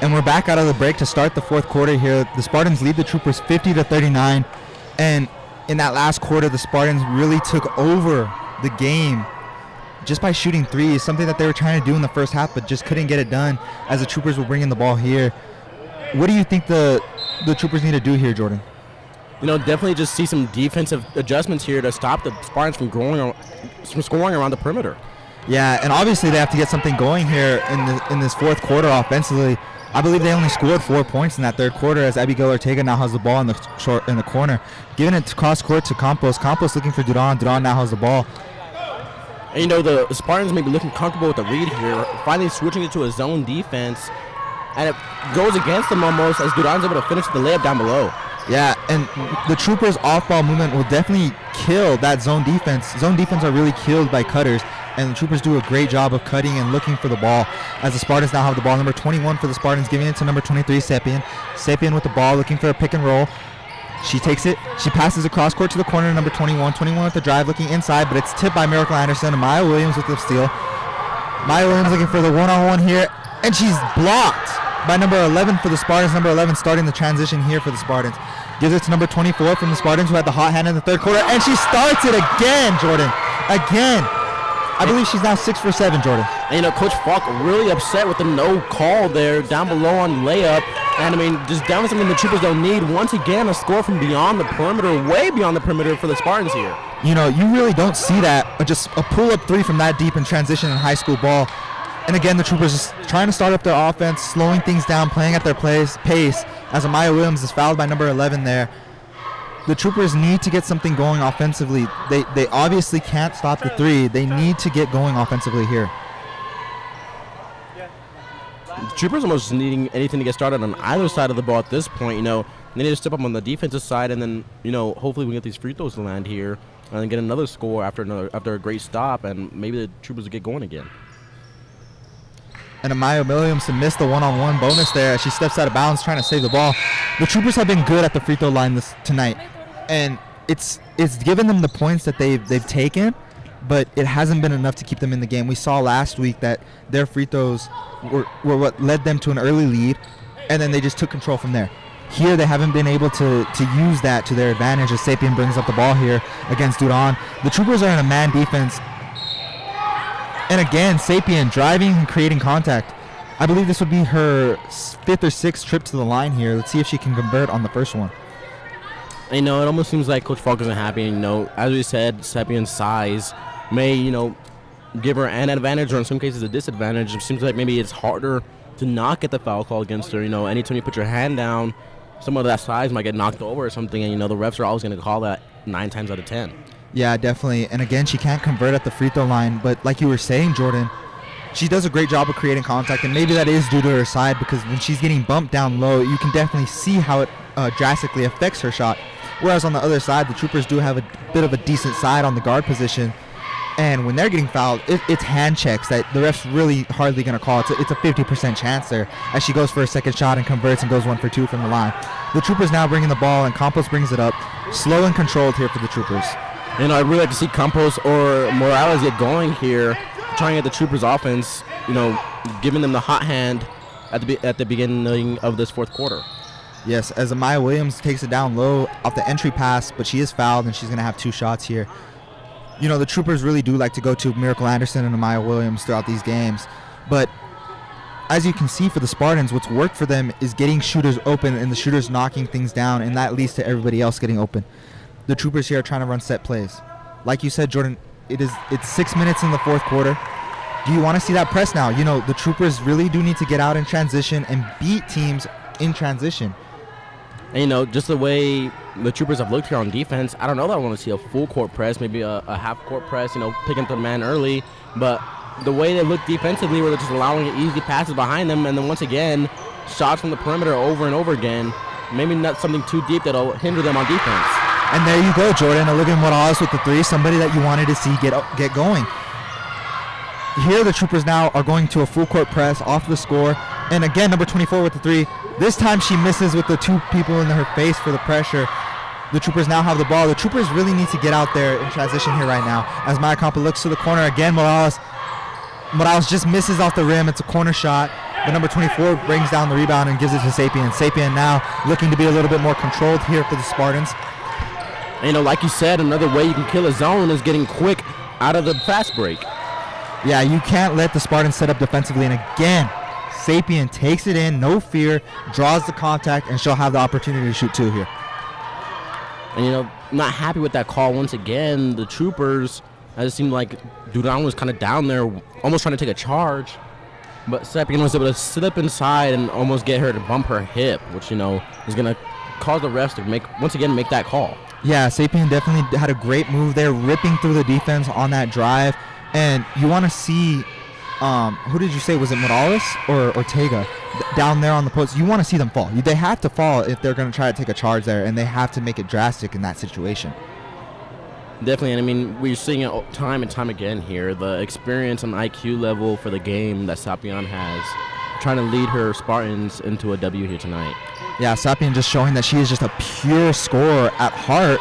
And we're back out of the break to start the fourth quarter here. The Spartans lead the Troopers 50-39. And in that last quarter, the Spartans really took over the game just by shooting threes, something that they were trying to do in the first half, but just couldn't get it done as the Troopers were bringing the ball here. What do you think the Troopers need to do here, Jordan? You know, definitely just see some defensive adjustments here to stop the Spartans from scoring around the perimeter. Yeah, and obviously they have to get something going here in this fourth quarter offensively. I believe they only scored 4 points in that third quarter as Abigail Ortega now has the ball in the corner. Giving it cross court to Campos. Campos looking for Duran. Duran now has the ball. And you know, the Spartans may be looking comfortable with the read here, finally switching it to a zone defense. And it goes against them almost as Duran's able to finish the layup down below. Yeah, and the Troopers' off-ball movement will definitely kill that zone defense. Zone defense are really killed by cutters, and the Troopers do a great job of cutting and looking for the ball as the Spartans now have the ball. Number 21 for the Spartans, giving it to number 23, Sapien. Sapien with the ball, looking for a pick and roll. She takes it. She passes across court to the corner, number 21. 21 with the drive, looking inside, but it's tipped by Miracle Anderson. And Maya Williams with the steal. Maya Williams looking for the one-on-one here, and she's blocked by number 11 for the Spartans. Number 11 starting the transition here for the Spartans. Gives it to number 24 from the Spartans, who had the hot hand in the third quarter, and she starts it again, Jordan. Again. I believe she's now 6 for 7, Jordan. And you know, Coach Falk really upset with the no call there down below on layup. And I mean, just down to something the Troopers don't need. Once again, a score from beyond the perimeter, way beyond the perimeter for the Spartans here. You know, you really don't see that. Just a pull-up three from that deep in transition in high school ball. And again, the Troopers just trying to start up their offense, slowing things down, playing at their pace, as Amaya Williams is fouled by number 11 there. The Troopers need to get something going offensively. They obviously can't stop the three. They need to get going offensively here. The Troopers almost needing anything to get started on either side of the ball at this point. You know, they need to step up on the defensive side, and then, you know, hopefully we get these free throws to land here and then get another score after a great stop, and maybe the Troopers will get going again. And Amaya Williams to miss the one-on-one bonus there as she steps out of bounds trying to save the ball. The Troopers have been good at the free throw line tonight, and it's given them the points that they've taken, but it hasn't been enough to keep them in the game. We saw last week that their free throws were what led them to an early lead, and then they just took control from there. Here they haven't been able to use that to their advantage as Sapien brings up the ball here against Duran. The Troopers are in a man defense. And again, Sapien driving and creating contact. I believe this would be her 5th or 6th trip to the line here. Let's see if she can convert on the first one. You know, it almost seems like Coach Falk isn't happy. You know, as we said, Sapien's size may, you know, give her an advantage or in some cases a disadvantage. It seems like maybe it's harder to not get the foul call against her. You know, anytime you put your hand down, some of that size might get knocked over or something, and, you know, the refs are always going to call that 9 times out of 10. Yeah, definitely. And again, she can't convert at the free throw line. But like you were saying, Jordan, she does a great job of creating contact. And maybe that is due to her side, because when she's getting bumped down low, you can definitely see how it drastically affects her shot. Whereas on the other side, the Troopers do have a bit of a decent side on the guard position. And when they're getting fouled, it's hand checks that the ref's really hardly going to call. It's a 50% chance there as she goes for a second shot and converts and goes 1 for 2 from the line. The Troopers now bringing the ball, and Campos brings it up. Slow and controlled here for the Troopers. You know, I'd really like to see Campos or Morales get going here, trying at the Troopers' offense, you know, giving them the hot hand at the beginning of this fourth quarter. Yes, as Amaya Williams takes it down low off the entry pass, but she is fouled, and she's going to have 2 shots here. You know, the Troopers really do like to go to Miracle Anderson and Amaya Williams throughout these games. But as you can see for the Spartans, what's worked for them is getting shooters open and the shooters knocking things down, and that leads to everybody else getting open. The Troopers here are trying to run set plays. Like you said, Jordan, it's 6 minutes in the fourth quarter. Do you want to see that press now? You know, the Troopers really do need to get out in transition and beat teams in transition. And, you know, just the way the Troopers have looked here on defense, I don't know that I want to see a full court press, maybe a half court press, you know, picking up the man early. But the way they look defensively, where they're just allowing easy passes behind them, and then once again, shots from the perimeter over and over again, maybe not something too deep that'll hinder them on defense. And there you go, Jordan. Olivia Morales with the 3, somebody that you wanted to see get going. Here the Troopers now are going to a full court press off the score. And again, number 24 with the 3. This time she misses with the 2 people in her face for the pressure. The Troopers now have the ball. The Troopers really need to get out there in transition here right now. As Maya Campa looks to the corner again, Morales just misses off the rim. It's a corner shot. The number 24 brings down the rebound and gives it to Sapien. Sapien now looking to be a little bit more controlled here for the Spartans. And, you know, like you said, another way you can kill a zone is getting quick out of the fast break. Yeah, you can't let the Spartans set up defensively. And again, Sapien takes it in, no fear, draws the contact, and she'll have the opportunity to shoot 2 here. And, you know, not happy with that call once again. The Troopers, it seemed like Duran was kind of down there, almost trying to take a charge. But Sapien was able to slip inside and almost get her to bump her hip, which, you know, is going to cause the refs to make that call. Yeah, Sapien definitely had a great move there, ripping through the defense on that drive. And you want to see, who did you say, was it Morales or Ortega down there on the post? You want to see them fall. They have to fall if they're going to try to take a charge there, and they have to make it drastic in that situation. Definitely, and I mean, we're seeing it time and time again here. The experience and IQ level for the game that Sapien has, trying to lead her Spartans into a W here tonight. Yeah, Sapien just showing that she is just a pure scorer at heart,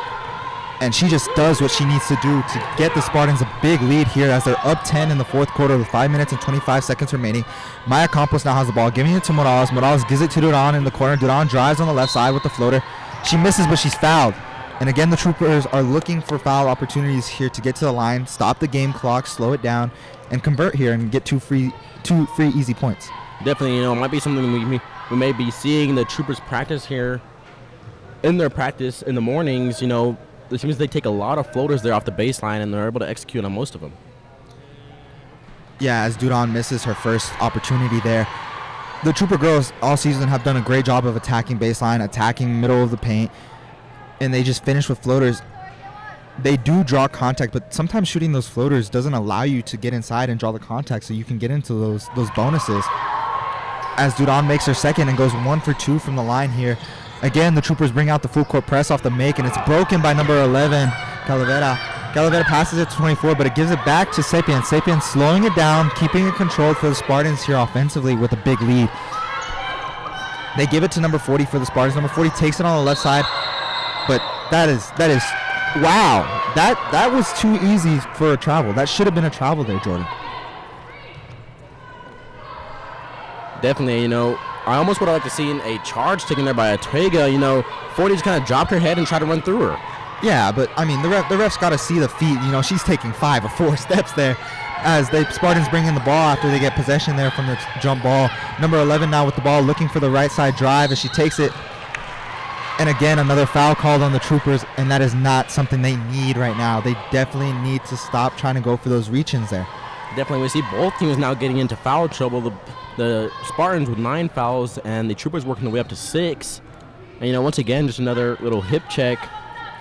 and she just does what she needs to do to get the Spartans a big lead here as they're up 10 in the fourth quarter with 5 minutes and 25 seconds remaining. Maya Campos now has the ball, giving it to Morales. Morales gives it to Duran in the corner. Duran drives on the left side with the floater. She misses, but she's fouled. And again, the Troopers are looking for foul opportunities here to get to the line, stop the game clock, slow it down, and convert here and get two free easy points. Definitely, you know, it might be something we may be seeing the Troopers practice here in their practice in the mornings. You know, it seems they take a lot of floaters there off the baseline, and they're able to execute on most of them. Yeah, as Duran misses her first opportunity there. The Trooper girls all season have done a great job of attacking baseline, attacking middle of the paint, and they just finish with floaters. They do draw contact, but sometimes shooting those floaters doesn't allow you to get inside and draw the contact so you can get into those bonuses. As Duran makes her second and goes 1 for 2 from the line here. Again, the Troopers bring out the full court press off the make, and it's broken by number 11, Calavera. Calavera passes it to 24, but it gives it back to Sapien. Sapien slowing it down, keeping it controlled for the Spartans here offensively with a big lead. They give it to number 40 for the Spartans. Number 40 takes it on the left side, but that is wow. That was too easy for a travel. That should have been a travel there, Jordan. Definitely, you know, I almost would have liked to see a charge taken there by Ortega. You know, 40 just kind of dropped her head and tried to run through her. Yeah, but I mean, the ref's got to see the feet. You know, she's taking 5 or 4 steps there as the Spartans bring in the ball after they get possession there from the jump ball. Number 11 now with the ball, looking for the right side drive as she takes it. And again, another foul called on the Troopers, and that is not something they need right now. They definitely need to stop trying to go for those reach-ins there. Definitely, we see both teams now getting into foul trouble. The Spartans with 9 fouls, and the Troopers working their way up to 6. And, you know, once again, just another little hip check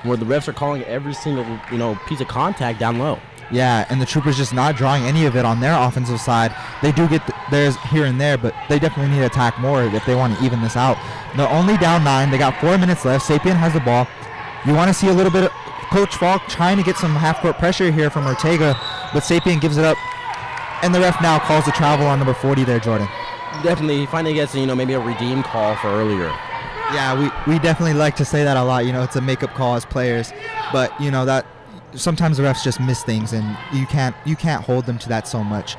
where the refs are calling every single, you know, piece of contact down low. Yeah, and the Troopers just not drawing any of it on their offensive side. They do get theirs here and there, but they definitely need to attack more if they want to even this out. They're only down 9. They got 4 minutes left. Sapien has the ball. You want to see a little bit of Coach Falk trying to get some half-court pressure here from Ortega, but Sapien gives it up, and the ref now calls the travel on number 40 there, Jordan. Definitely, he finally gets, maybe a redeem call for earlier. Yeah, we definitely like to say that a lot. It's a makeup call as players, but that sometimes the refs just miss things, and you can't hold them to that so much.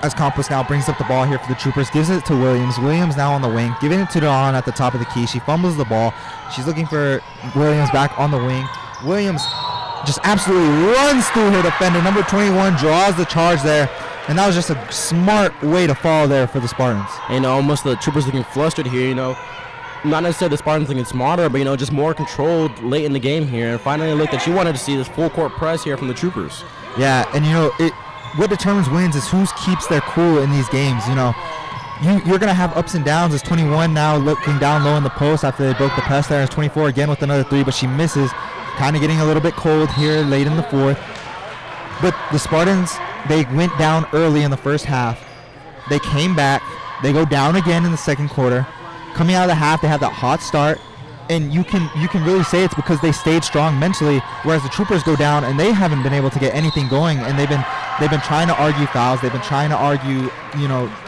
As Campos now brings up the ball here for the Troopers, gives it to Williams. Williams now on the wing, giving it to Dawn at the top of the key. She fumbles the ball. She's looking for Williams back on the wing. Williams just absolutely runs through her defender. Number 21 draws the charge there, and that was just a smart way to fall there for the Spartans. Almost the Troopers looking flustered here, Not necessarily the Spartans looking smarter, but, just more controlled late in the game here. And finally looked that she wanted to see this full court press here from the Troopers. Yeah, and, what determines wins is who keeps their cool in these games. You're going to have ups and downs. As 21 now looking down low in the post after they broke the press there. As 24 again with another three, but she misses. Kind of getting a little bit cold here late in the fourth. But the Spartans, they went down early in the first half. They came back. They go down again in the second quarter. Coming out of the half, they have that hot start. And you can really say it's because they stayed strong mentally, whereas the Troopers go down and they haven't been able to get anything going, and they've been trying to argue fouls, they've been trying to argue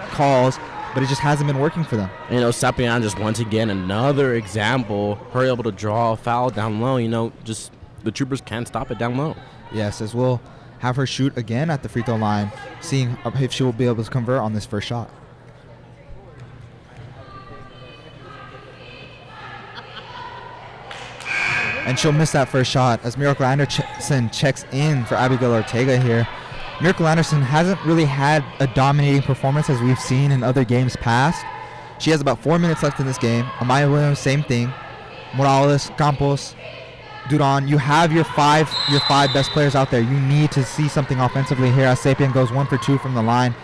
calls, but it just hasn't been working for them. Sapian just once again another example, her able to draw a foul down low. Just the Troopers can't stop it down low. Yes, as we'll have her shoot again at the free throw line, seeing if she will be able to convert on this first shot. And she'll miss that first shot as Miracle Anderson checks in for Abigail Ortega here. Miracle Anderson hasn't really had a dominating performance as we've seen in other games past. She has about 4 minutes left in this game. Amaya Williams, same thing. Morales, Campos, Duran. You have your five best players out there. You need to see something offensively here as Sapien goes 1 for 2 from the line.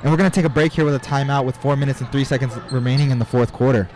And we're going to take a break here with a timeout with 4 minutes and 3 seconds remaining in the fourth quarter.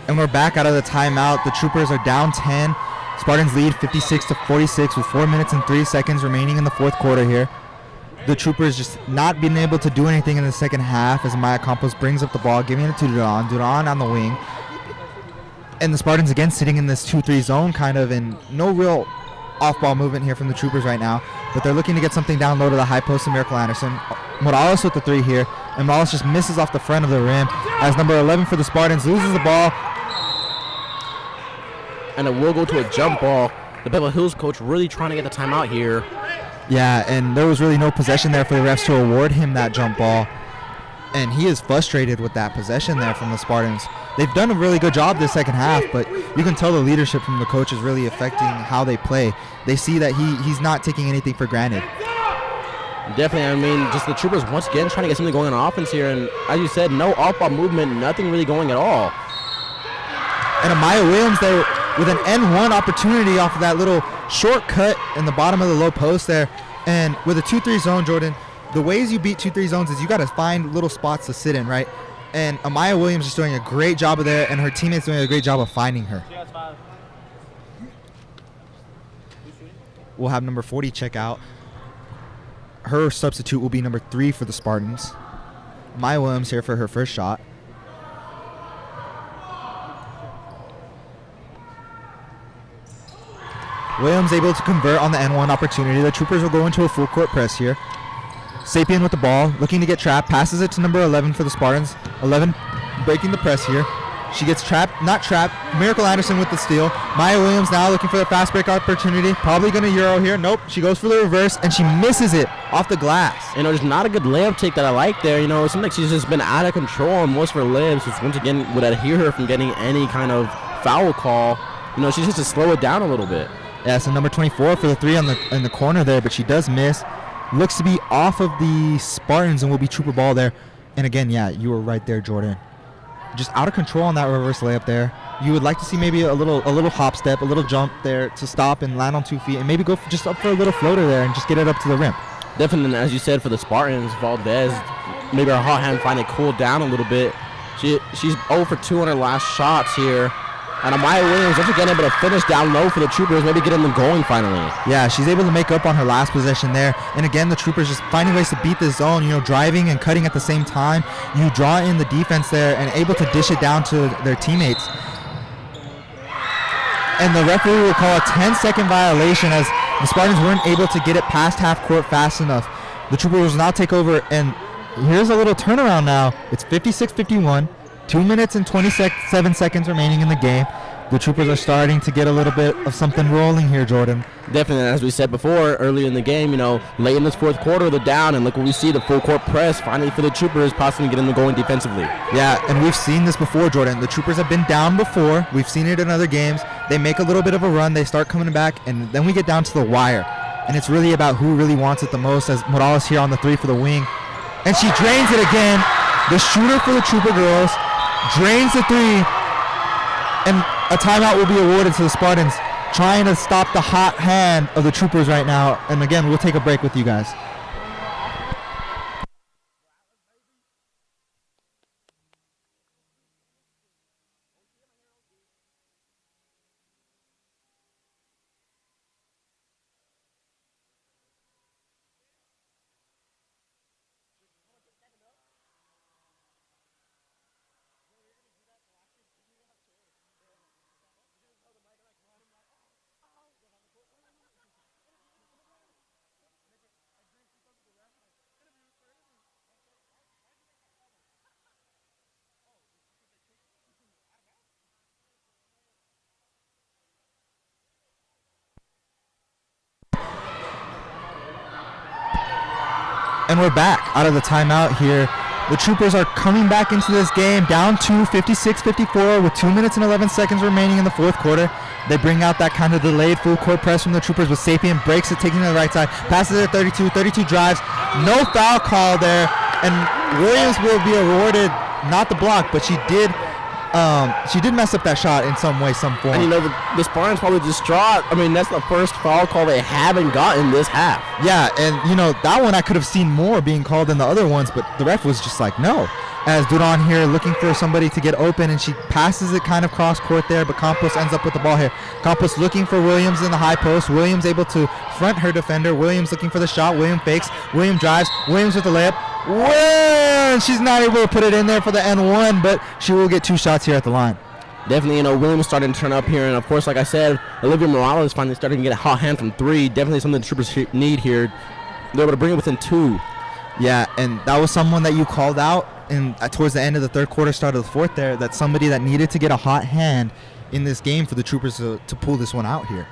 And we're back out of the timeout. The Troopers are down 10. Spartans lead 56-46 with 4 minutes and 3 seconds remaining in the fourth quarter here. The Troopers just not being able to do anything in the second half as Maya Campos brings up the ball, giving it to Duran. Duran on the wing. And the Spartans again sitting in this 2-3 zone kind of, and no real off-ball movement here from the Troopers right now. But they're looking to get something down low to the high post of Miracle Anderson. Morales with the three here. And Morales just misses off the front of the rim as number 11 for the Spartans loses the ball. And it will go to a jump ball. The Pebble Hills coach really trying to get the timeout here. Yeah, and there was really no possession there for the refs to award him that jump ball. And he is frustrated with that possession there from the Spartans. They've done a really good job this second half, but you can tell the leadership from the coach is really affecting how they play. They see that he's not taking anything for granted. Definitely, just the Troopers once again trying to get something going on offense here. And as you said, no off-ball movement, nothing really going at all. And Amaya Williams there with an N1 opportunity off of that little shortcut in the bottom of the low post there. And with a 2-3 zone, Jordan, the ways you beat 2-3 zones is you got to find little spots to sit in, right? And Amaya Williams is doing a great job of there, and her teammates doing a great job of finding her. We'll have number 40 check out. Her substitute will be number 3 for the Spartans. Amaya Williams here for her first shot. Williams able to convert on the N1 opportunity. The Troopers will go into a full court press here. Sapien with the ball, looking to get trapped, passes it to number 11 for the Spartans. 11 breaking the press here. She gets trapped, not trapped. Miracle Anderson with the steal. Maya Williams now looking for the fast break opportunity. Probably going to Euro here. Nope, she goes for the reverse, and she misses it off the glass. You know, there's not a good layup take that I like there. You know, it seems like she's just been out of control on most of her layups, which once again would adhere her from getting any kind of foul call. You know, she just has to slow it down a little bit. Yeah, so number 24 for the three in the corner there, but she does miss. Looks to be off of the Spartans and will be Trooper ball there. And again, yeah, you were right there, Jordan. Just out of control on that reverse layup there. You would like to see maybe a little hop step, a little jump there to stop and land on 2 feet, and maybe go just up for a little floater there and just get it up to the rim. Definitely, as you said, for the Spartans, Valdez, maybe her hot hand finally cooled down a little bit. She's 0 for 2 on her last shots here. And Amaya Williams once again able to finish down low for the Troopers, maybe getting them going finally. Yeah, she's able to make up on her last possession there. And again, the Troopers just finding ways to beat the zone, you know, driving and cutting at the same time. You draw in the defense there and able to dish it down to their teammates. And the referee will call a 10-second violation as the Spartans weren't able to get it past half court fast enough. The Troopers will now take over, and here's a little turnaround now. It's 56-51. 2 minutes and 27 seconds remaining in the game. The Troopers are starting to get a little bit of something rolling here, Jordan. Definitely, as we said before, early in the game, you know, late in this fourth quarter, they're down, and look what we see, the full court press finally for the Troopers, possibly getting them going defensively. Yeah, and we've seen this before, Jordan. The Troopers have been down before. We've seen it in other games. They make a little bit of a run, they start coming back, and then we get down to the wire. And it's really about who really wants it the most, as Morales here on the three for the wing. And she drains it again. The shooter for the Trooper girls drains the three, and a timeout will be awarded to the Spartans, trying to stop the hot hand of the Troopers right now. And again, we'll take a break with you guys. And we're back out of the timeout here. The Troopers are coming back into this game down to 56-54 with 2 minutes and 11 seconds remaining in the fourth quarter. They bring out that kind of delayed full court press from the Troopers with Sapien, breaks it, taking to the right side, passes it at 32 drives. No foul call there, and Williams will be awarded not the block, but she did mess up that shot in some way, some form. And you know, the Spartans probably distraught. I mean, that's the first foul call they haven't gotten this half. Yeah, and you know, that one I could have seen more being called than the other ones, but the ref was just like, no. As Duran here looking for somebody to get open, and she passes it kind of cross court there, but Campos ends up with the ball here. Campos looking for Williams in the high post. Williams able to front her defender. Williams looking for the shot. Williams fakes. Williams drives. Williams with the layup. Well, she's not able to put it in there for the N1, but she will get 2 shots here at the line. Definitely, you know, Williams starting to turn up here, and of course, like I said, Olivia Morales finally starting to get a hot hand from 3. Definitely something the Troopers need here. They're able to bring it within 2. Yeah, and that was someone that you called out towards the end of the third quarter, start of the fourth there, that's somebody that needed to get a hot hand in this game for the Troopers to pull this one out here.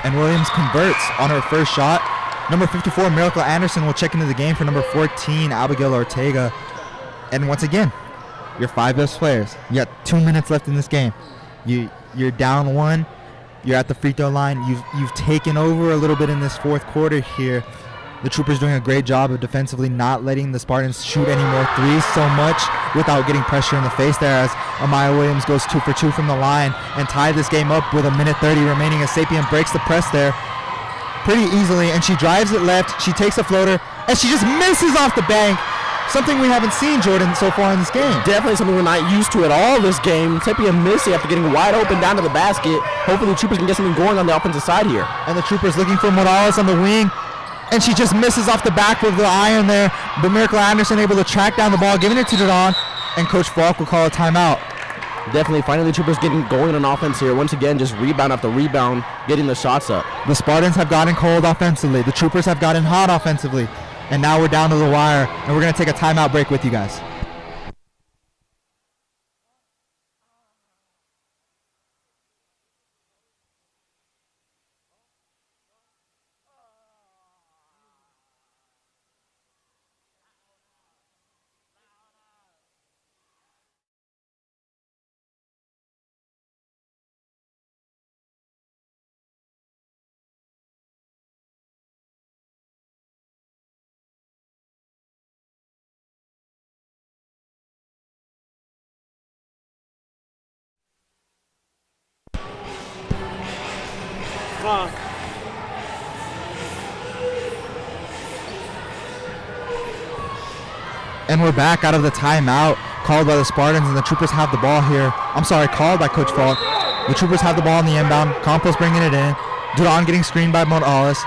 And Williams converts on her first shot. Number 54, Miracle Anderson, will check into the game for number 14, Abigail Ortega. And once again, your 5 best players. You got 2 minutes left in this game. You're down 1. You're at the free throw line. You've taken over a little bit in this fourth quarter here. The Troopers doing a great job of defensively not letting the Spartans shoot any more threes so much without getting pressure in the face there, as Amaya Williams goes 2 for 2 from the line and tie this game up with 1:30 remaining, as Sapien breaks the press there pretty easily, and she drives it left. She takes a floater, and she just misses off the bank. Something we haven't seen, Jordan, so far in this game. Definitely something we're not used to at all this game. Sapien missing after getting wide open down to the basket. Hopefully the Troopers can get something going on the offensive side here. And the Troopers looking for Morales on the wing, and she just misses off the back with the iron there. But Miracle Anderson able to track down the ball, giving it to Duran, and Coach Falk will call a timeout. Definitely finding the Troopers getting going on offense here. Once again, just rebound after rebound, getting the shots up. The Spartans have gotten cold offensively. The Troopers have gotten hot offensively. And now we're down to the wire, and we're going to take a timeout break with you guys. And we're back out of the timeout called by the Spartans, and the Troopers have the ball here. I'm sorry, called by Coach Falk. The Troopers have the ball in the inbound. Campos bringing it in. Duran getting screened by Morales.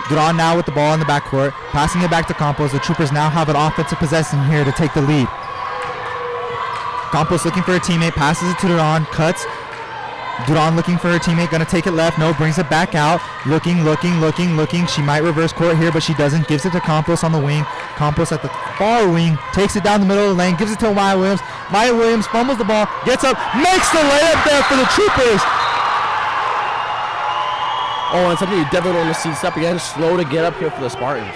Duran now with the ball in the backcourt, passing it back to Campos. The Troopers now have an offensive possession here to take the lead. Campos looking for a teammate, passes it to Duran, cuts. Duran looking for her teammate, gonna take it left. No, brings it back out. Looking. She might reverse court here, but she doesn't. Gives it to Campos on the wing. Campos at the far wing, takes it down the middle of the lane, gives it to Maya Williams. Maya Williams fumbles the ball, gets up, makes the layup there for the Troopers. Oh, and something you definitely want to see. Step again, slow to get up here for the Spartans.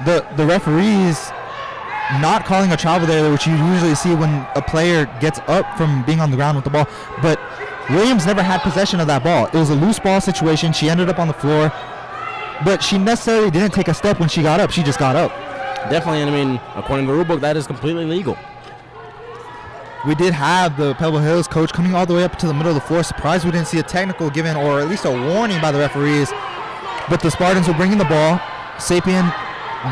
The referees not calling a travel there, which you usually see when a player gets up from being on the ground with the ball. But Williams never had possession of that ball. It was a loose ball situation. She ended up on the floor, but she necessarily didn't take a step when she got up. She just got up. Definitely, and I mean, according to the rule book, that is completely legal. We did have the Pebble Hills coach coming all the way up to the middle of the floor. Surprised we didn't see a technical given, or at least a warning by the referees. But the Spartans were bringing the ball. Sapien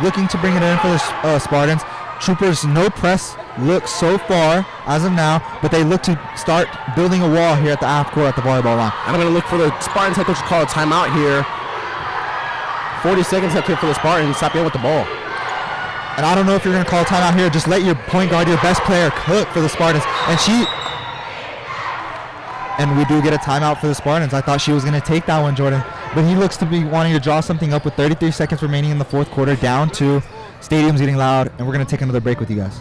looking to bring it in for the Spartans. Troopers no press look so far as of now, but they look to start building a wall here at the half court at the volleyball line. And I'm going to look for the Spartans head coach to call a timeout here. 40 seconds left here for the Spartans. Stop in with the ball. And I don't know if you're going to call a timeout here. Just let your point guard, your best player, cook for the Spartans. And we do get a timeout for the Spartans. I thought she was going to take that one, Jordan. But he looks to be wanting to draw something up with 33 seconds remaining in the fourth quarter, down 2. Stadium's getting loud, and we're going to take another break with you guys.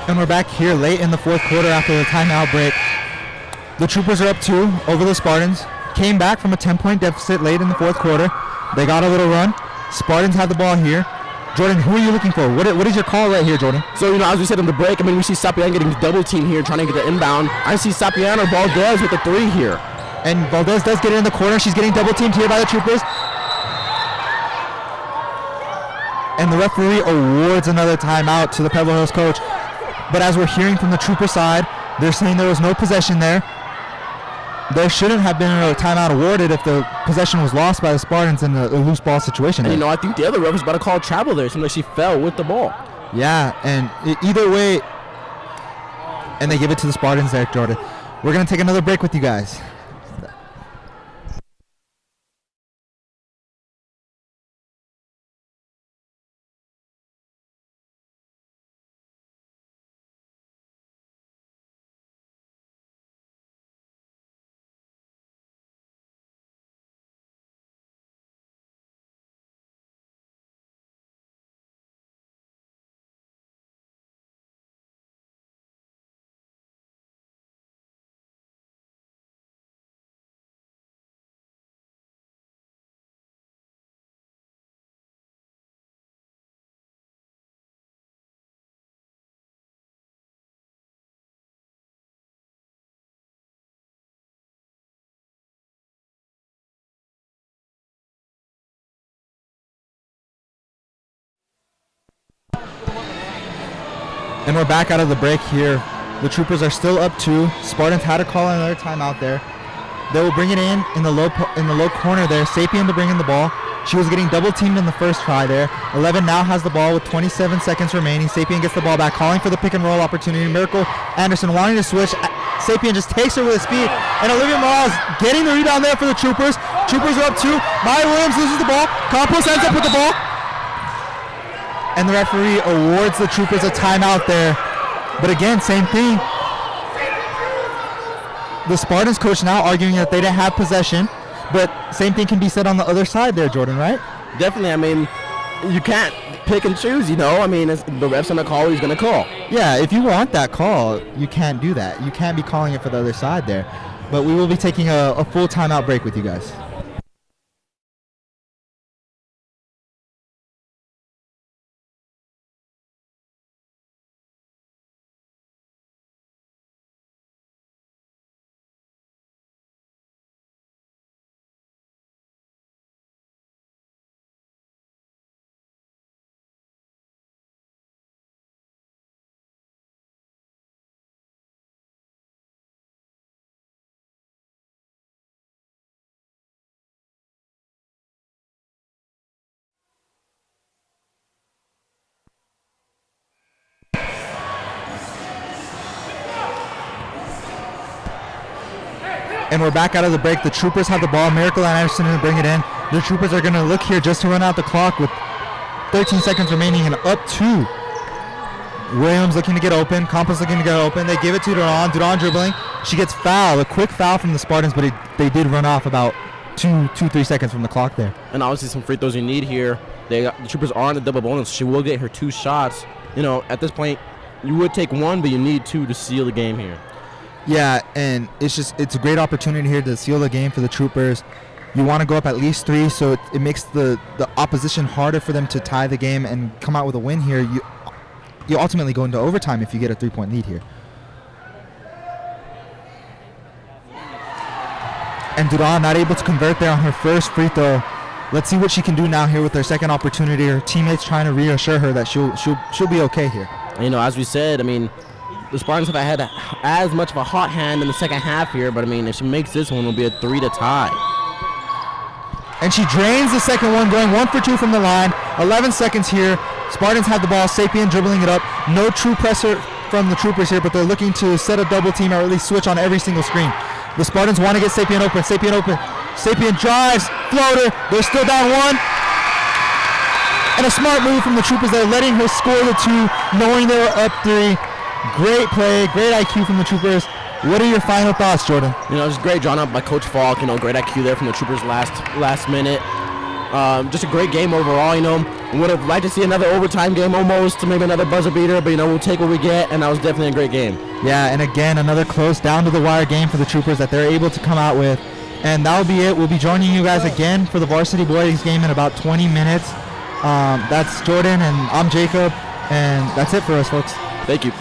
And we're back here late in the fourth quarter after the timeout break. The Troopers are up 2 over the Spartans. Came back from a 10-point deficit late in the fourth quarter. They got a little run. Spartans have the ball here. Jordan, who are you looking for? What is your call right here, Jordan? So, as we said in the break, we see Sapian getting double team here, trying to get the inbound. I see Sapian or Valdez with the 3 here. And Valdez does get it in the corner. She's getting double teamed here by the Troopers. And the referee awards another timeout to the Pebble Hills coach. But as we're hearing from the Trooper side, they're saying there was no possession there. There shouldn't have been a timeout awarded if the possession was lost by the Spartans in a loose ball situation. And I think the other ref was about to call a travel there. It seemed like she fell with the ball. Yeah, and either way, and they give it to the Spartans there, Jordan. We're going to take another break with you guys. And we're back out of the break here. The Troopers are still up 2. Spartans had to call another timeout there. They will bring it in the low corner there. Sapien to bring in the ball. She was getting double teamed in the first try there. 11 now has the ball with 27 seconds remaining. Sapien gets the ball back, calling for the pick and roll opportunity. Miracle Anderson wanting to switch. Sapien just takes her with his speed. And Olivia Morales getting the rebound there for the Troopers. Troopers are up 2. Maya Williams loses the ball. Campos ends up with the ball. And the referee awards the Troopers a timeout there. But again, same thing. The Spartans coach now arguing that they didn't have possession. But same thing can be said on the other side there, Jordan, right? Definitely. I mean, you can't pick and choose, you know. I mean, the ref's going to call, he's going to call. Yeah, if you want that call, you can't do that. You can't be calling it for the other side there. But we will be taking a full timeout break with you guys. And we're back out of the break. The Troopers have the ball. Miracle and Anderson to bring it in. The Troopers are going to look here just to run out the clock with 13 seconds remaining and up 2. Williams looking to get open. Campos looking to get open. They give it to Duran. Duran dribbling. She gets fouled. A quick foul from the Spartans, but they did run off about 3 seconds from the clock there. And obviously some free throws you need here. The Troopers are on the double bonus. She will get her 2 shots. You know, at this point, you would take 1, but you need 2 to seal the game here. Yeah, and it's a great opportunity here to seal the game for the Troopers. You want to go up at least 3, so it makes the opposition harder for them to tie the game and come out with a win here. You ultimately go into overtime if you get a 3-point lead here. And Duran not able to convert there on her first free throw. Let's see what she can do now here with her second opportunity. Her teammates trying to reassure her that she'll be okay here. You know, as we said, I mean, the Spartans have had as much of a hot hand in the second half here, but I mean, if she makes this one, it'll be a 3 to tie. And she drains the second one, going 1 for 2 from the line. 11 seconds here. Spartans have the ball. Sapien dribbling it up. No true pressure from the Troopers here, but they're looking to set a double team or at least switch on every single screen. The Spartans want to get Sapien open. Sapien open. Sapien drives. Floater. They're still down 1. And a smart move from the Troopers. They're letting her score the 2, knowing they were up 3. Great play, great IQ from the Troopers. What are your final thoughts, Jordan? You know, just great drawn up by Coach Falk. You know, great IQ there from the Troopers last minute. Just a great game overall. You know, would have liked to see another overtime game almost, maybe another buzzer beater, but you know, we'll take what we get, and that was definitely a great game. Yeah, and again, another close down to the wire game for the Troopers that they're able to come out with. And that'll be it. We'll be joining you guys again for the Varsity Boys game in about 20 minutes. That's Jordan, and I'm Jacob, and that's it for us, folks. Thank you.